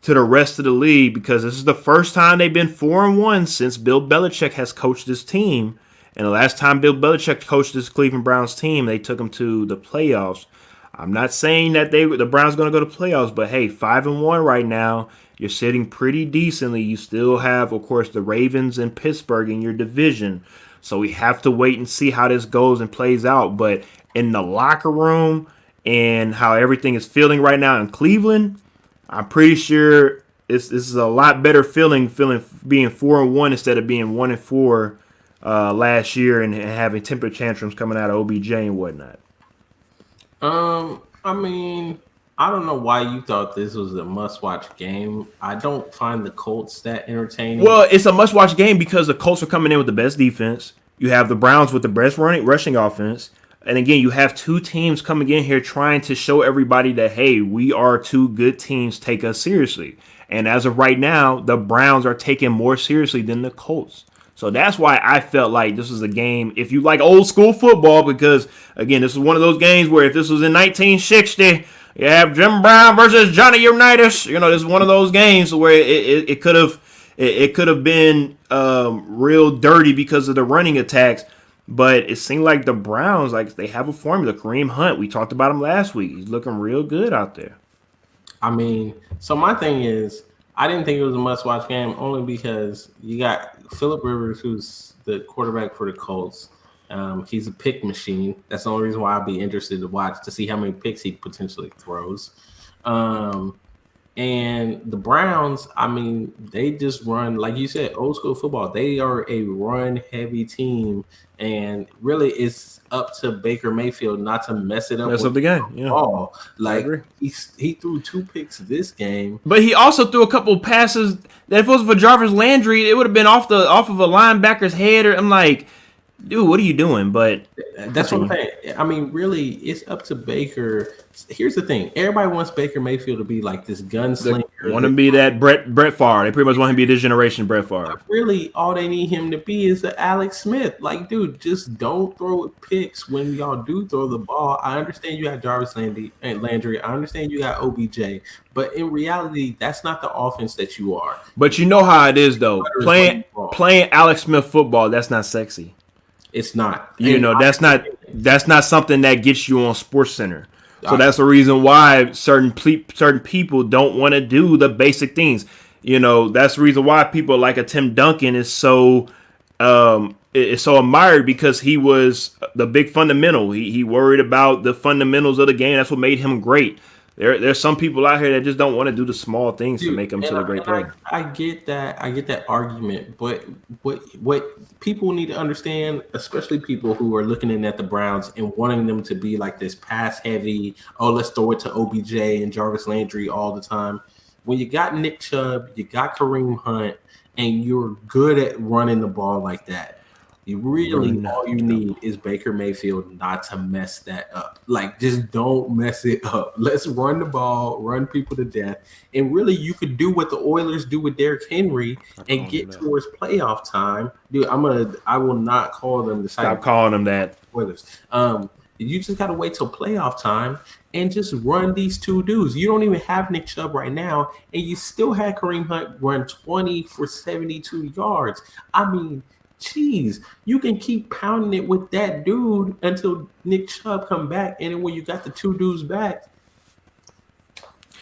to the rest of the league because this is the first time they've been 4-1 since Bill Belichick has coached this team. And the last time Bill Belichick coached this Cleveland Browns team, they took them to the playoffs. I'm not saying that the Browns are going to go to playoffs, but hey, 5-1 right now. You're sitting pretty decently. You still have, of course, the Ravens and Pittsburgh in your division. So we have to wait and see how this goes and plays out. But in the locker room and how everything is feeling right now in Cleveland, I'm pretty sure this is a lot better feeling being 4-1 instead of being 1-4 last year and having temper tantrums coming out of OBJ and whatnot. I mean, I don't know why you thought this was a must-watch game. I don't find the Colts that entertaining. Well, it's a must-watch game because the Colts are coming in with the best defense. You have the Browns with the best rushing offense. And again, you have two teams coming in here trying to show everybody that, hey, we are two good teams. Take us seriously. And as of right now, the Browns are taken more seriously than the Colts. So that's why I felt like this was a game, if you like old school football, because, again, this is one of those games where if this was in 1960, you have Jim Brown versus Johnny Unitas. This is one of those games where it could have been real dirty because of the running attacks. But it seemed like the Browns, they have a formula. Kareem Hunt, we talked about him last week. He's looking real good out there. I mean, so my thing is, I didn't think it was a must-watch game only because you got Phillip Rivers, who's the quarterback for the Colts. He's a pick machine. That's the only reason why I'd be interested to watch to see how many picks he potentially throws. And the Browns, I mean, they just run, like you said, old school football. They are a run-heavy team, and really it's up to Baker Mayfield not to mess it up. Mess up the game, yeah. Ball. Like, he threw 2 picks this game. But he also threw a couple of passes that if it was for Jarvis Landry, it would have been off of a linebacker's head. I'm like, dude, what are you doing? But That's what I'm continue. saying. I mean, really, it's up to Baker. Here's the thing: everybody wants Baker Mayfield to be like this They gunslinger. want to be that Brett Favre. They pretty much want him to be this generation Brett Favre. Really, all they need him to be is a Alex Smith. Like, dude, just don't throw picks when y'all do throw the ball. I understand you got Jarvis Landry and Landry. I understand you got OBJ, but in reality, that's not the offense that you are. But you know how it is though. Butter is running Playing the ball. playing Alex Smith football, that's not sexy. It's not, You and know, that's not something that gets you on Sports Center. So I, that's the reason why certain people don't want to do the basic things. You know, that's the reason why people like a Tim Duncan is so admired because he was the big fundamental. He worried about the fundamentals of the game. That's what made him great. There's some people out here that just don't want to do the small things to dude, make them to and the great player. I get that. I get that argument, but what people need to understand, especially people who are looking in at the Browns and wanting them to be like this pass heavy. Oh, let's throw it to OBJ and Jarvis Landry all the time. When you got Nick Chubb, you got Kareem Hunt, and you're good at running the ball like that. You really, Run all you the need is Baker Mayfield not to mess that up. Like, just don't mess it up. Let's run the ball, run people to death. And really, you could do what the Oilers do with Derrick Henry and get towards playoff time. Dude, I will not call them the Stop calling them that. Oilers. You just gotta wait till playoff time and just run these two dudes. You don't even have Nick Chubb right now, and you still had Kareem Hunt run 20 for 72 yards. I mean, jeez, you can keep pounding it with that dude until Nick Chubb come back, and then when you got the two dudes back,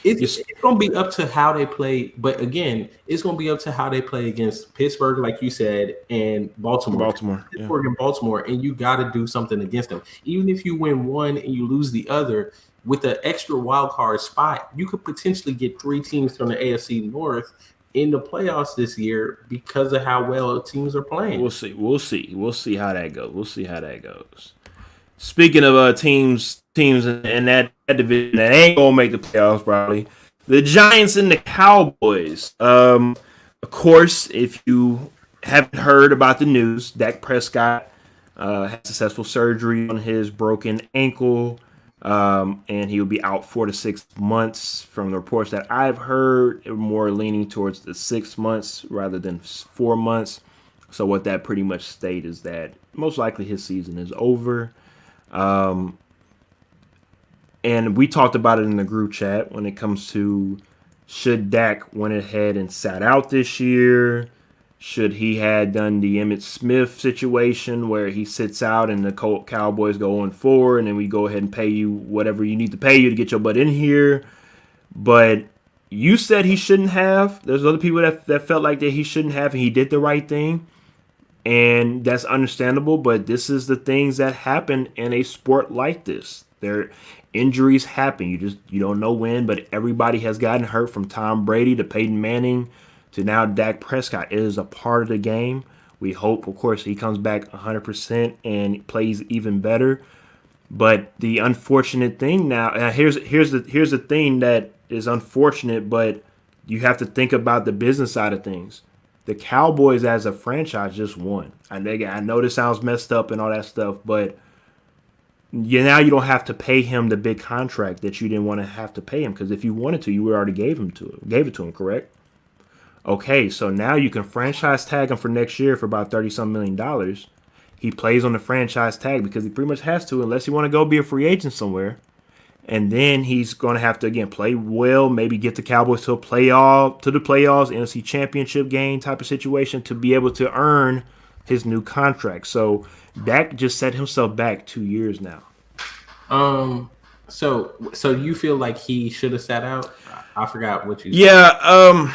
it's going to be up to how they play. But again, it's going to be up to how they play against Pittsburgh, like you said, and Baltimore. Yeah. Pittsburgh and Baltimore, and you got to do something against them. Even if you win one and you lose the other, with an extra wild card spot, you could potentially get three teams from the AFC North in the playoffs this year because of how well teams are playing. We'll see. We'll see how that goes. Speaking of teams in that division that ain't gonna make the playoffs probably, the Giants and the Cowboys. Of course, if you haven't heard about the news, Dak Prescott had successful surgery on his broken ankle, and he will be out 4 to 6 months. From the reports that I've heard, more leaning towards the 6 months rather than 4 months. So what that pretty much states is that most likely his season is over. And we talked about it in the group chat when it comes to should Dak went ahead and sat out this year. Should he had done the Emmitt Smith situation where he sits out and the Cowboys go on forward and then we go ahead and pay you whatever you need to pay you to get your butt in here. But you said he shouldn't have. There's other people that felt like that he shouldn't have, and he did the right thing. And that's understandable, but this is the things that happen in a sport like this. Injuries happen. You don't know when, but everybody has gotten hurt, from Tom Brady to Peyton Manning to now Dak Prescott. It is a part of the game. We hope, of course, he comes back 100% and plays even better. But the unfortunate thing now, here's the thing that is unfortunate, but you have to think about the business side of things. The Cowboys as a franchise just won. I know this sounds messed up and all that stuff, but now you don't have to pay him the big contract that you didn't want to have to pay him, because if you wanted to, you already gave it to him, correct? Okay, so now you can franchise tag him for next year for about $30-some million. He plays on the franchise tag because he pretty much has to, unless you want to go be a free agent somewhere. And then he's going to have to, again, play well, maybe get the Cowboys to the playoffs, NFC Championship game type of situation to be able to earn his new contract. So Dak just set himself back 2 years now. So you feel like he should have sat out? I forgot what you said. Yeah,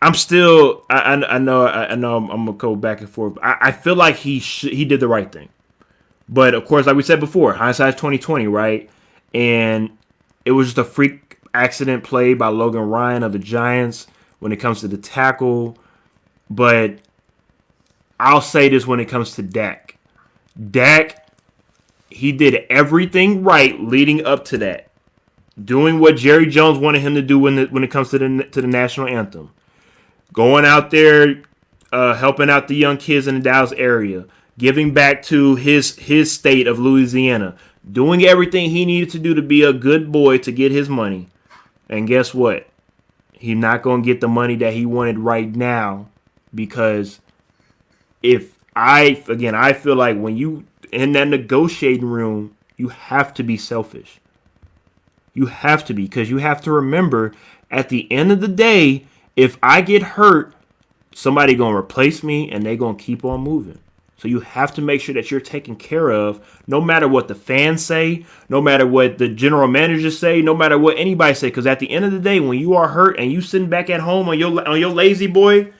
I'm still. I know. I'm gonna go back and forth. I feel like he did the right thing, but of course, like we said before, hindsight's 2020, right? And it was just a freak accident play by Logan Ryan of the Giants when it comes to the tackle. But I'll say this when it comes to Dak. Dak, he did everything right leading up to that, doing what Jerry Jones wanted him to do when it comes to the national anthem. Going out there, helping out the young kids in the Dallas area, giving back to his state of Louisiana, doing everything he needed to do to be a good boy to get his money. And guess what? He's not going to get the money that he wanted right now because I feel like when you in that negotiating room, you have to be selfish. You have to be, because you have to remember at the end of the day, if I get hurt, somebody going to replace me and they going to keep on moving. So you have to make sure that you're taken care of, no matter what the fans say, no matter what the general managers say, no matter what anybody say. Because at the end of the day, when you are hurt and you sitting back at home on your lazy boy,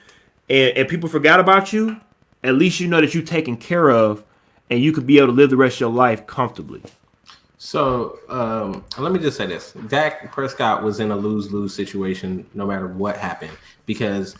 and people forgot about you, at least you know that you're taken care of, and you could be able to live the rest of your life comfortably. So let me just say this: Dak Prescott was in a lose-lose situation, no matter what happened, because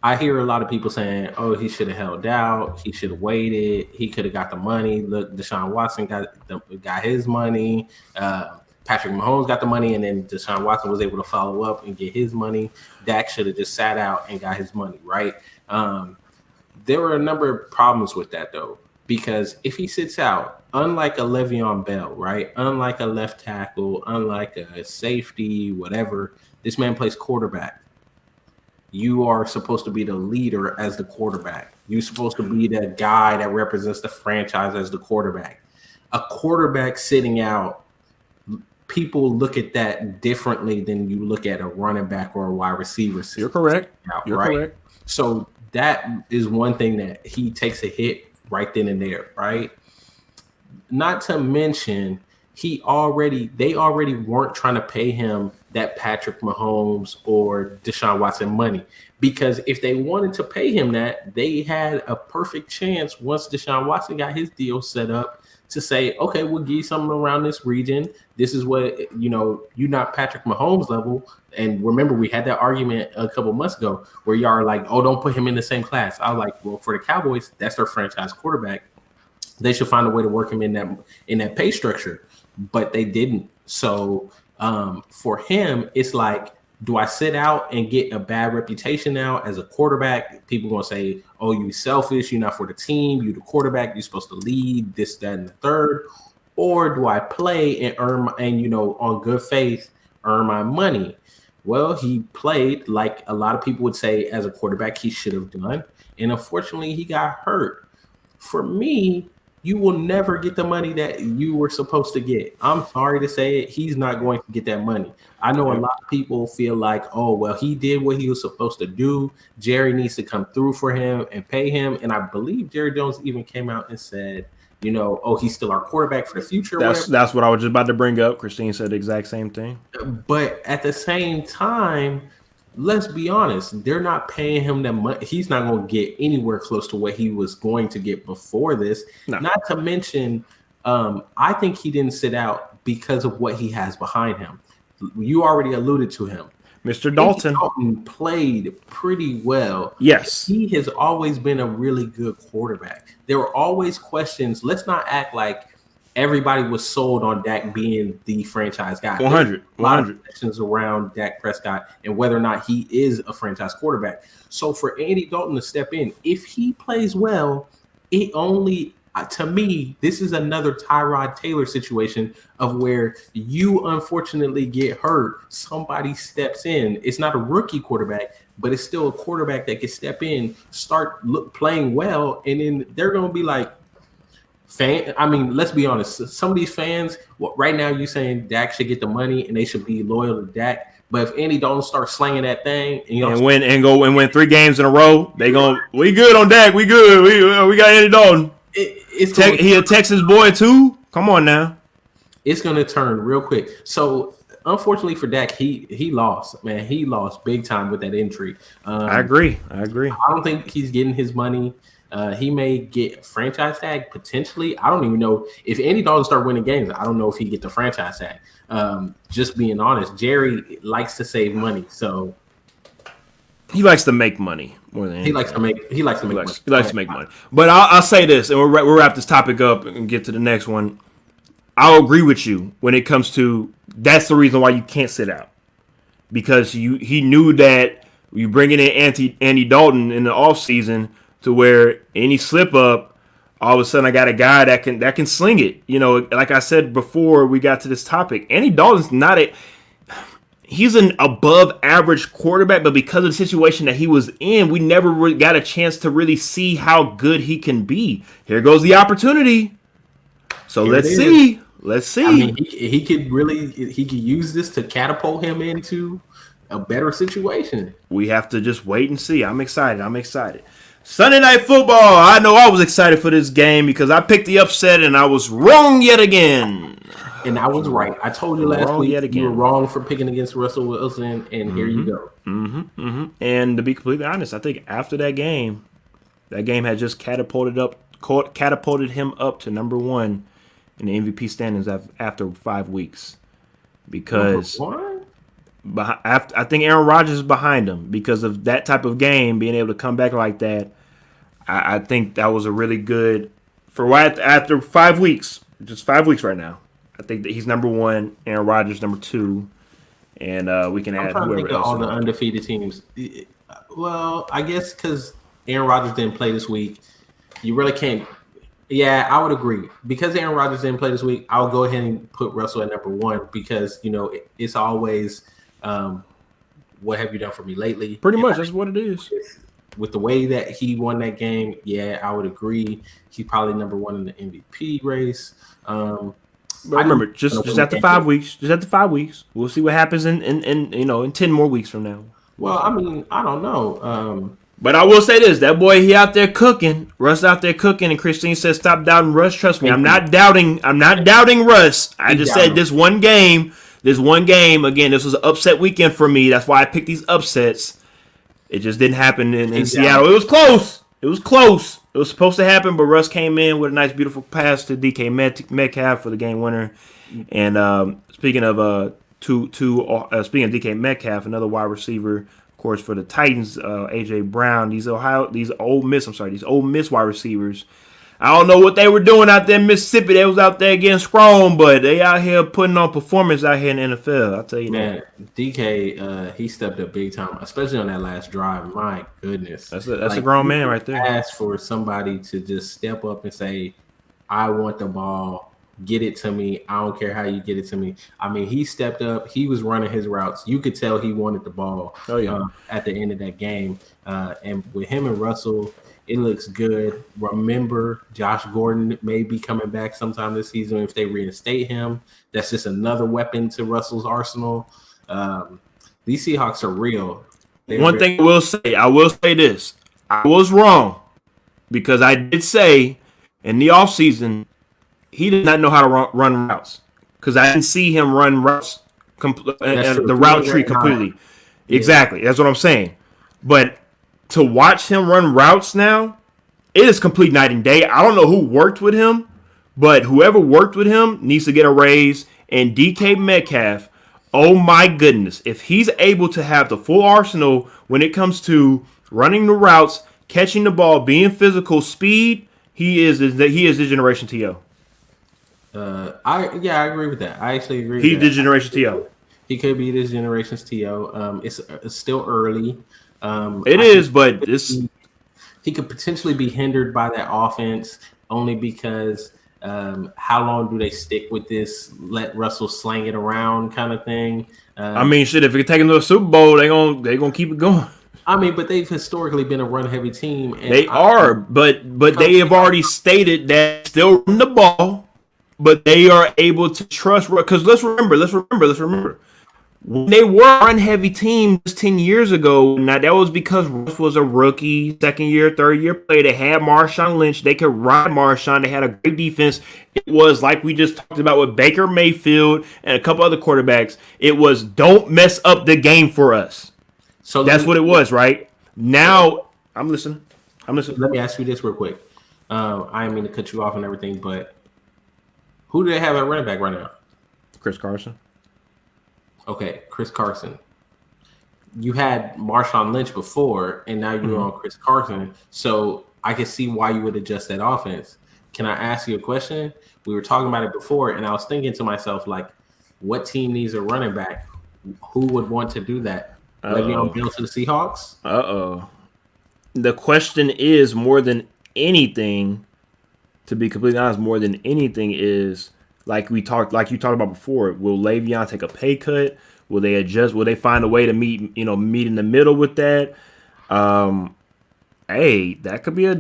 I hear a lot of people saying, "Oh, he should have held out. He should have waited. He could have got the money. Look, Deshaun Watson got his money. Patrick Mahomes got the money, and then Deshaun Watson was able to follow up and get his money. Dak should have just sat out and got his money, right?" There were a number of problems with that, though, because if he sits out, unlike a Le'Veon Bell, right, unlike a left tackle, unlike a safety, whatever, this man plays quarterback. You are supposed to be the leader as the quarterback. You're supposed to be the guy that represents the franchise as the quarterback. A quarterback sitting out, people look at that differently than you look at a running back or a wide receiver. You're correct. You're correct. So that is one thing that he takes a hit right then and there, right? Not to mention, they already weren't trying to pay him that Patrick Mahomes or Deshaun Watson money, because if they wanted to pay him that, they had a perfect chance once Deshaun Watson got his deal set up to say, okay, we'll give you something around this region. This is what, you're not Patrick Mahomes level. And remember, we had that argument a couple months ago where y'all are like, oh, don't put him in the same class. I was like, well, for the Cowboys, that's their franchise quarterback. They should find a way to work him in that pay structure, but they didn't. So for him, it's like, do I sit out and get a bad reputation now as a quarterback? People going to say, oh, you selfish. You're not for the team. You're the quarterback. You're supposed to lead this, that, and the third. Or do I play and earn on good faith, earn my money? Well, he played like a lot of people would say as a quarterback he should have done. And unfortunately, he got hurt. For me, you will never get the money that you were supposed to get. I'm sorry to say it. He's not going to get that money. I know a lot of people feel like, oh, well, he did what he was supposed to do. Jerry needs to come through for him and pay him. And I believe Jerry Jones even came out and said, oh, he's still our quarterback for the future. That's what I was just about to bring up. Christine said the exact same thing. But at the same time, let's be honest, they're not paying him that much. He's not going to get anywhere close to what he was going to get before this. No. Not to mention, I think he didn't sit out because of what he has behind him. You already alluded to him. Mr. Dalton played pretty well. Yes. He has always been a really good quarterback. There were always questions. Let's not act like everybody was sold on Dak being the franchise guy. 100. A lot of questions around Dak Prescott and whether or not he is a franchise quarterback. So for Andy Dalton to step in, if he plays well, it only, to me, this is another Tyrod Taylor situation of where you unfortunately get hurt. Somebody steps in. It's not a rookie quarterback, but it's still a quarterback that can step in, playing well, and then they're going to be like, let's be honest. Some of these fans, right now, you're saying Dak should get the money and they should be loyal to Dak. But if Andy Dalton starts slanging that thing and win 3 games in a row, we good on Dak. We good. We got Andy Dalton. He a Texas boy too. Come on now. It's gonna turn real quick. So unfortunately for Dak, he lost. Man, he lost big time with that injury. I agree. I don't think he's getting his money. He may get franchise tag potentially. I don't even know if Andy Dalton start winning games. I don't know if he get the franchise tag. Just being honest, Jerry likes to save money, so he likes to make money more than anything. He likes to make money. But I'll say this, and we'll wrap this topic up and get to the next one. I'll agree with you when it comes to that's the reason why you can't sit out, because he knew that you bringing in Andy Dalton in the offseason to where any slip up, all of a sudden I got a guy that can sling it. You know, like I said before we got to this topic, Andy Dalton's not a he's an above average quarterback, but because of the situation that he was in, we never really got a chance to really see how good he can be. Here goes the opportunity. So let's see. Let's see. I mean, he could use this to catapult him into a better situation. We have to just wait and see. I'm excited. Sunday Night Football. I know I was excited for this game because I picked the upset and I was wrong yet again. And I was right. I told you last week you were wrong for picking against Russell Wilson, and here you go. And to be completely honest, I think after that game had just catapulted him up to number one in the MVP standings after 5 weeks. Because I think Aaron Rodgers is behind him because of that type of game, being able to come back like that. I think that was a really good after 5 weeks, just 5 weeks right now. I think that he's number one, Aaron Rodgers number two, and we can add whoever else. All the undefeated teams. Well, I guess because Aaron Rodgers didn't play this week, you really can't. Yeah, I would agree. Because Aaron Rodgers didn't play this week, I'll go ahead and put Russell at number one because, it's always what have you done for me lately? Pretty much, that's what it is. With the way that he won that game, yeah, I would agree. He's probably number one in the MVP race. But remember, just after 5 weeks, we'll see what happens in 10 more weeks from now. Well, I mean, I don't know. But I will say this: that boy, he out there cooking. Russ out there cooking, and Christine says, "Stop doubting Russ." Trust me, I'm not doubting Russ. I just said this one game. Again, this was an upset weekend for me. That's why I picked these upsets. It just didn't happen in Seattle. It was close. It was supposed to happen, but Russ came in with a nice, beautiful pass to DK Metcalf for the game winner. And speaking of DK Metcalf, another wide receiver, of course, for the Titans, AJ Brown. These Ole Miss wide receivers. I don't know what they were doing out there in Mississippi. They was out there getting scrolled, but they out here putting on performance out here in the NFL. I'll tell you that. DK, he stepped up big time, especially on that last drive. My goodness. That's a grown man right there. Ask for somebody to just step up and say, I want the ball. Get it to me. I don't care how you get it to me. I mean, he stepped up. He was running his routes. You could tell he wanted the ball at the end of that game. And with him and Russell, it looks good. Remember, Josh Gordon may be coming back sometime this season if they reinstate him. That's just another weapon to Russell's arsenal. These Seahawks are real. One thing I will say this. I was wrong because I did say in the offseason he did not know how to run routes because I didn't see him run routes, the route tree completely. Yeah. Exactly. That's what I'm saying. But to watch him run routes now, it is complete night and day. I don't know who worked with him, but whoever worked with him needs to get a raise. And DK Metcalf, oh my goodness, if he's able to have the full arsenal when it comes to running the routes, catching the ball, being physical, speed, he is the generation TO. I agree with that. I actually agree. He's the generation TO. He could be this generation's TO. It's still early. But he could potentially be hindered by that offense only because how long do they stick with this? Let Russell slang it around kind of thing. I mean, shit. If they take him to a Super Bowl, they gonna keep it going. I mean, but they've historically been a run heavy team. And but they have already stated that still run the ball, but they are able to trust. Because let's remember. When they were a run-heavy team just 10 years ago, now that was because Russ was a rookie, second-year, third-year player. They had Marshawn Lynch. They could ride Marshawn. They had a great defense. It was like we just talked about with Baker Mayfield and a couple other quarterbacks. It was don't mess up the game for us. So that's what it was, right? Now, I'm listening. Let me ask you this real quick. I didn't mean to cut you off and everything, but who do they have at running back right now? Chris Carson. Okay, Chris Carson. You had Marshawn Lynch before, and now you're on Chris Carson. So I can see why you would adjust that offense. Can I ask you a question? We were talking about it before, and I was thinking to myself, like, what team needs a running back? Who would want to do that? Le'Veon Bell to the Seahawks? The question is, more than anything, to be completely honest, more than anything is like you talked about before. Will Le'Veon take a pay cut? Will they adjust? Will they find a way to meet in the middle with that? Hey, that could be a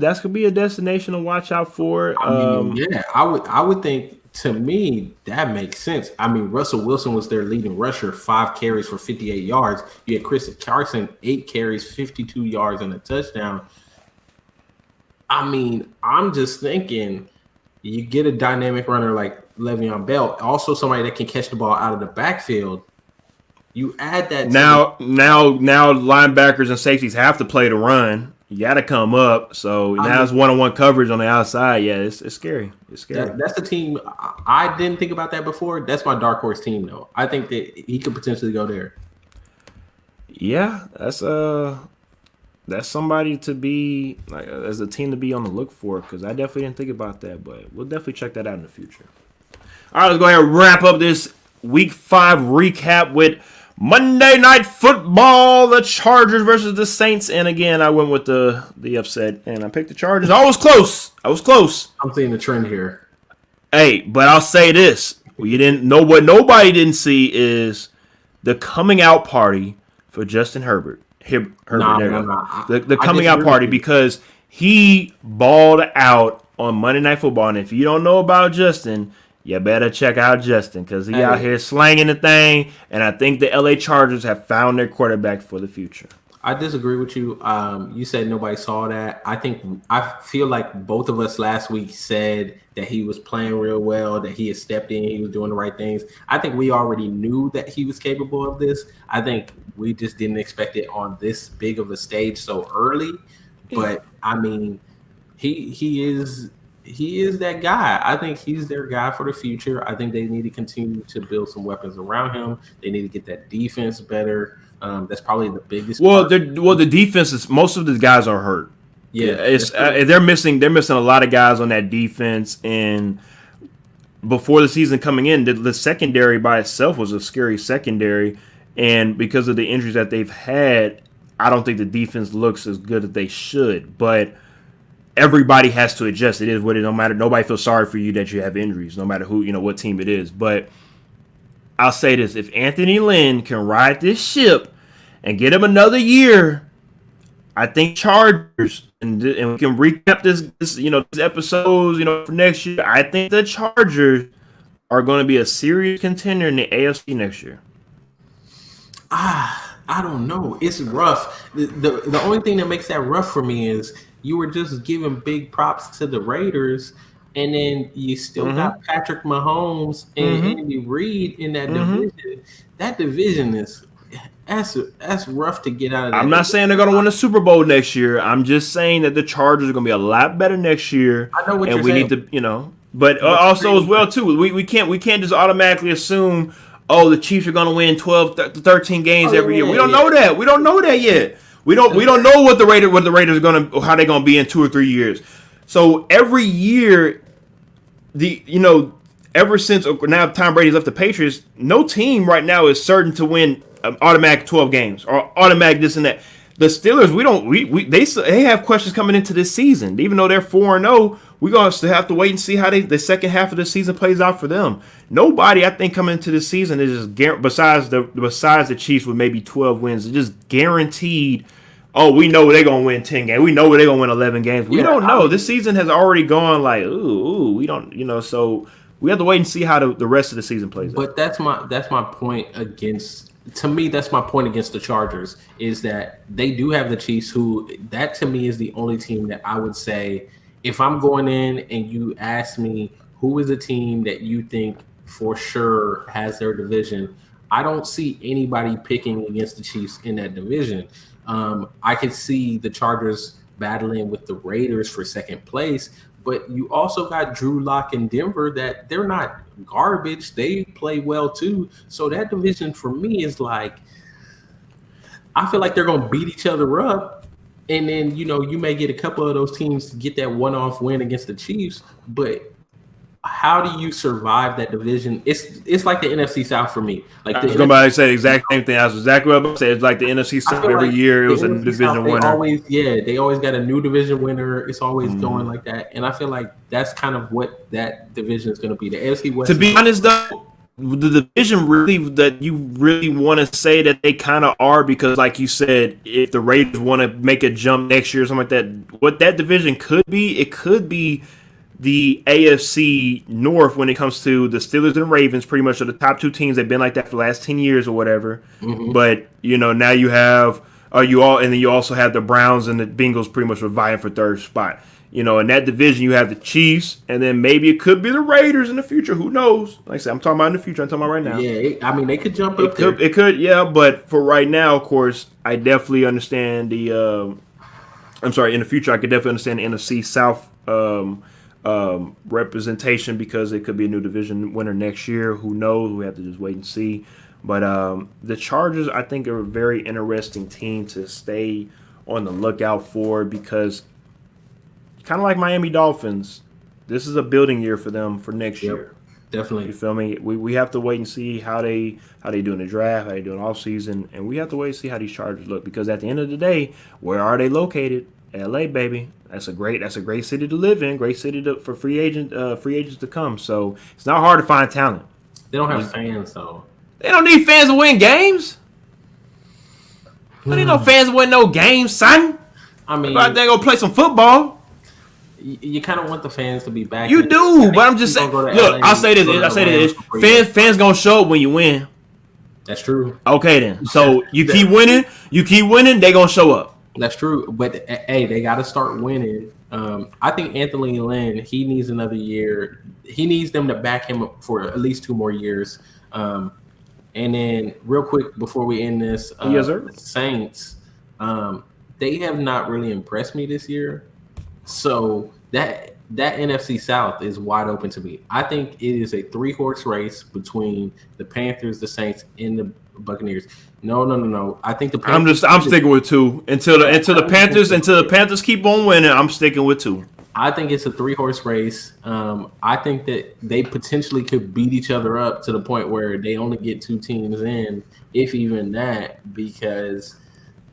destination to watch out for. I mean, yeah, I would think to me that makes sense. I mean, Russell Wilson was their leading rusher, 5 carries for 58 yards. You had Chris Carson, 8 carries, 52 yards and a touchdown. I mean, I'm just thinking you get a dynamic runner like Le'Veon Bell, also somebody that can catch the ball out of the backfield. You add that now linebackers and safeties have to play the run. You got to come up. So now it's one-on-one coverage on the outside. Yeah, it's scary. It's scary. That's the team. I didn't think about that before. That's my dark horse team, though. I think that he could potentially go there. Yeah, that's somebody to be like as a team to be on the look for, because I definitely didn't think about that, but we'll definitely check that out in the future. All right, let's go ahead and wrap up this Week 5 recap with Monday Night Football, the Chargers versus the Saints. And again, I went with the upset, and I picked the Chargers. I was close. I'm seeing the trend here. Hey, but I'll say this. You didn't know what nobody didn't see is the coming out party for Justin Herbert. The coming out party, because he balled out on Monday Night Football. And if you don't know about Justin, you better check out Justin, because he out here slanging the thing. And I think the LA Chargers have found their quarterback for the future. I disagree with you. You said nobody saw that. I feel like both of us last week said that he was playing real well, that he had stepped in, he was doing the right things. I think we already knew that he was capable of this. I think we just didn't expect it on this big of a stage so early. But I mean, he is that guy. I think he's their guy for the future. I think they need to continue to build some weapons around him. They need to get that defense better. That's probably the biggest. The defense is, most of the guys are hurt. Yeah, they're missing a lot of guys on that defense. And before the season coming in, the secondary by itself was a scary secondary. And because of the injuries that they've had, I don't think the defense looks as good as they should. But everybody has to adjust. It is what it is. No matter, nobody feels sorry for you that you have injuries, no matter who, what team it is. But I'll say this: if Anthony Lynn can ride this ship and get him another year, I think Chargers, and we can recap this these episodes, for next year. I think the Chargers are going to be a serious contender in the AFC next year. I don't know. It's rough. The only thing that makes that rough for me is you were just giving big props to the Raiders, and then you still got Patrick Mahomes and Andy Reid in that division. That division is that's rough to get out of. I'm not saying they're going to win a Super Bowl next year. I'm just saying that the Chargers are going to be a lot better next year. I know what and you're we saying. need to, but also as well too. We can't just automatically assume, oh, the Chiefs are going to win 12, 13 games every year. We don't know that. We don't know that yet. We don't know what the Raiders are going to, how they're going to be in 2 or 3 years. So every year, ever since now Tom Brady's left the Patriots, no team right now is certain to win automatic 12 games or automatic this and that. The Steelers, they have questions coming into this season. Even though they're 4-0, we're going to have to wait and see how the second half of the season plays out for them. Nobody, I think, coming into this season is just besides the Chiefs with maybe 12 wins, is just guaranteed. Oh, we know they're going to win 10 games. We know they're going to win 11 games. We don't know. This season has already gone like, we don't, so we have to wait and see how the rest of the season plays out. But that's my point against. To me, that's my point against the Chargers, is that they do have the Chiefs, who, that to me is the only team that I would say, if I'm going in and you ask me who is a team that you think for sure has their division, I don't see anybody picking against the Chiefs in that division. I could see the Chargers battling with the Raiders for second place, but you also got Drew Lock in Denver, that they're not garbage. They play well too. So that division for me is like, I feel like they're going to beat each other up. And then, you may get a couple of those teams to get that one-off win against the Chiefs. But how do you survive that division? It's like the NFC South for me. Like I the was going to say the NFC, exact same thing. I was exactly what I was about to say. It's like the NFC I South feel every like year. It the was a NFC South, division winner. they always got a new division winner. It's always going Mhm. like that, and I feel like that's kind of what that division is going to be. The AFC To West is be honest, though, the division really that you really want to say that they kind of are because, like you said, if the Raiders want to make a jump next year or something like that, what that division could be, it could be the AFC North when it comes to the Steelers and Ravens. Pretty much are the top two teams. They've been like that for the last 10 years or whatever. hmm But now you have and then you also have the Browns and the Bengals pretty much vying for third spot. In that division, you have the Chiefs, and then maybe it could be the Raiders in the future. Who knows? Like I said, I'm talking about in the future. I'm talking about right now. Yeah, I mean they could jump It up could, there. it could, yeah. But for right now, of course, I definitely understand the. I'm sorry. In the future, I could definitely understand the NFC South representation because it could be a new division winner next year. Who knows? We have to just wait and see. But the Chargers, I think, are a very interesting team to stay on the lookout for because kind of like Miami Dolphins, this is a building year for them for next Yep, year. You definitely. feel me? We have to wait and see how they do in the draft, how they do in off season, and we have to wait and see how these Chargers look because at the end of the day, where are they located? L.A. baby. That's a great city to live in, great city for free agents to come. So it's not hard to find talent. They don't have You- fans though. They don't need fans to win games. Don't need no fans to win no games, son. I Go out mean, there and go play some football. you kind of want the fans to be back. You do, but I'm just You saying. gonna go to Look, LA, I'll say this. go to I'll say Atlanta this. for 3 Fans gonna show up when you win. That's true. Okay then. So you keep winning. You keep winning. They gonna show up. That's true. But hey, they got to start winning. I think Anthony Lynn, he needs another year. He needs them to back him up for at least 2 more years. And then, real quick before we end this, Yes, sir. the Saints, they have not really impressed me this year. So that NFC South is wide open to me. I think it is a 3-horse race between the Panthers, the Saints, and the Buccaneers. No. I think the Panthers. I'm sticking with 2 until the Panthers keep on winning. I'm sticking with 2. I think it's a 3-horse race. I think that they potentially could beat each other up to the point where they only get 2 teams in, if even that, because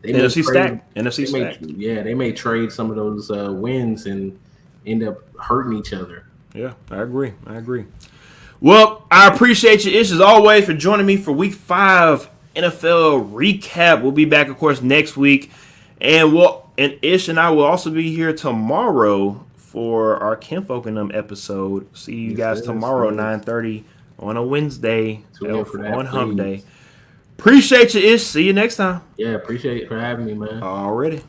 they may NFC trade- stacked. NFC they may- stacked. yeah, they may trade some of those wins and end up hurting each other. Yeah, I agree. Well, I appreciate you, Ish, as always, for joining me for Week 5 NFL recap. We'll be back, of course, next week, and Ish and I will also be here tomorrow for our Kinfolk and Them episode. See you guys Yes, tomorrow, yes. 9:30 on a Wednesday Tune in for that, on Hump please. Day. Appreciate you, Ish. See you next time. Yeah, appreciate it for having me, man. Already.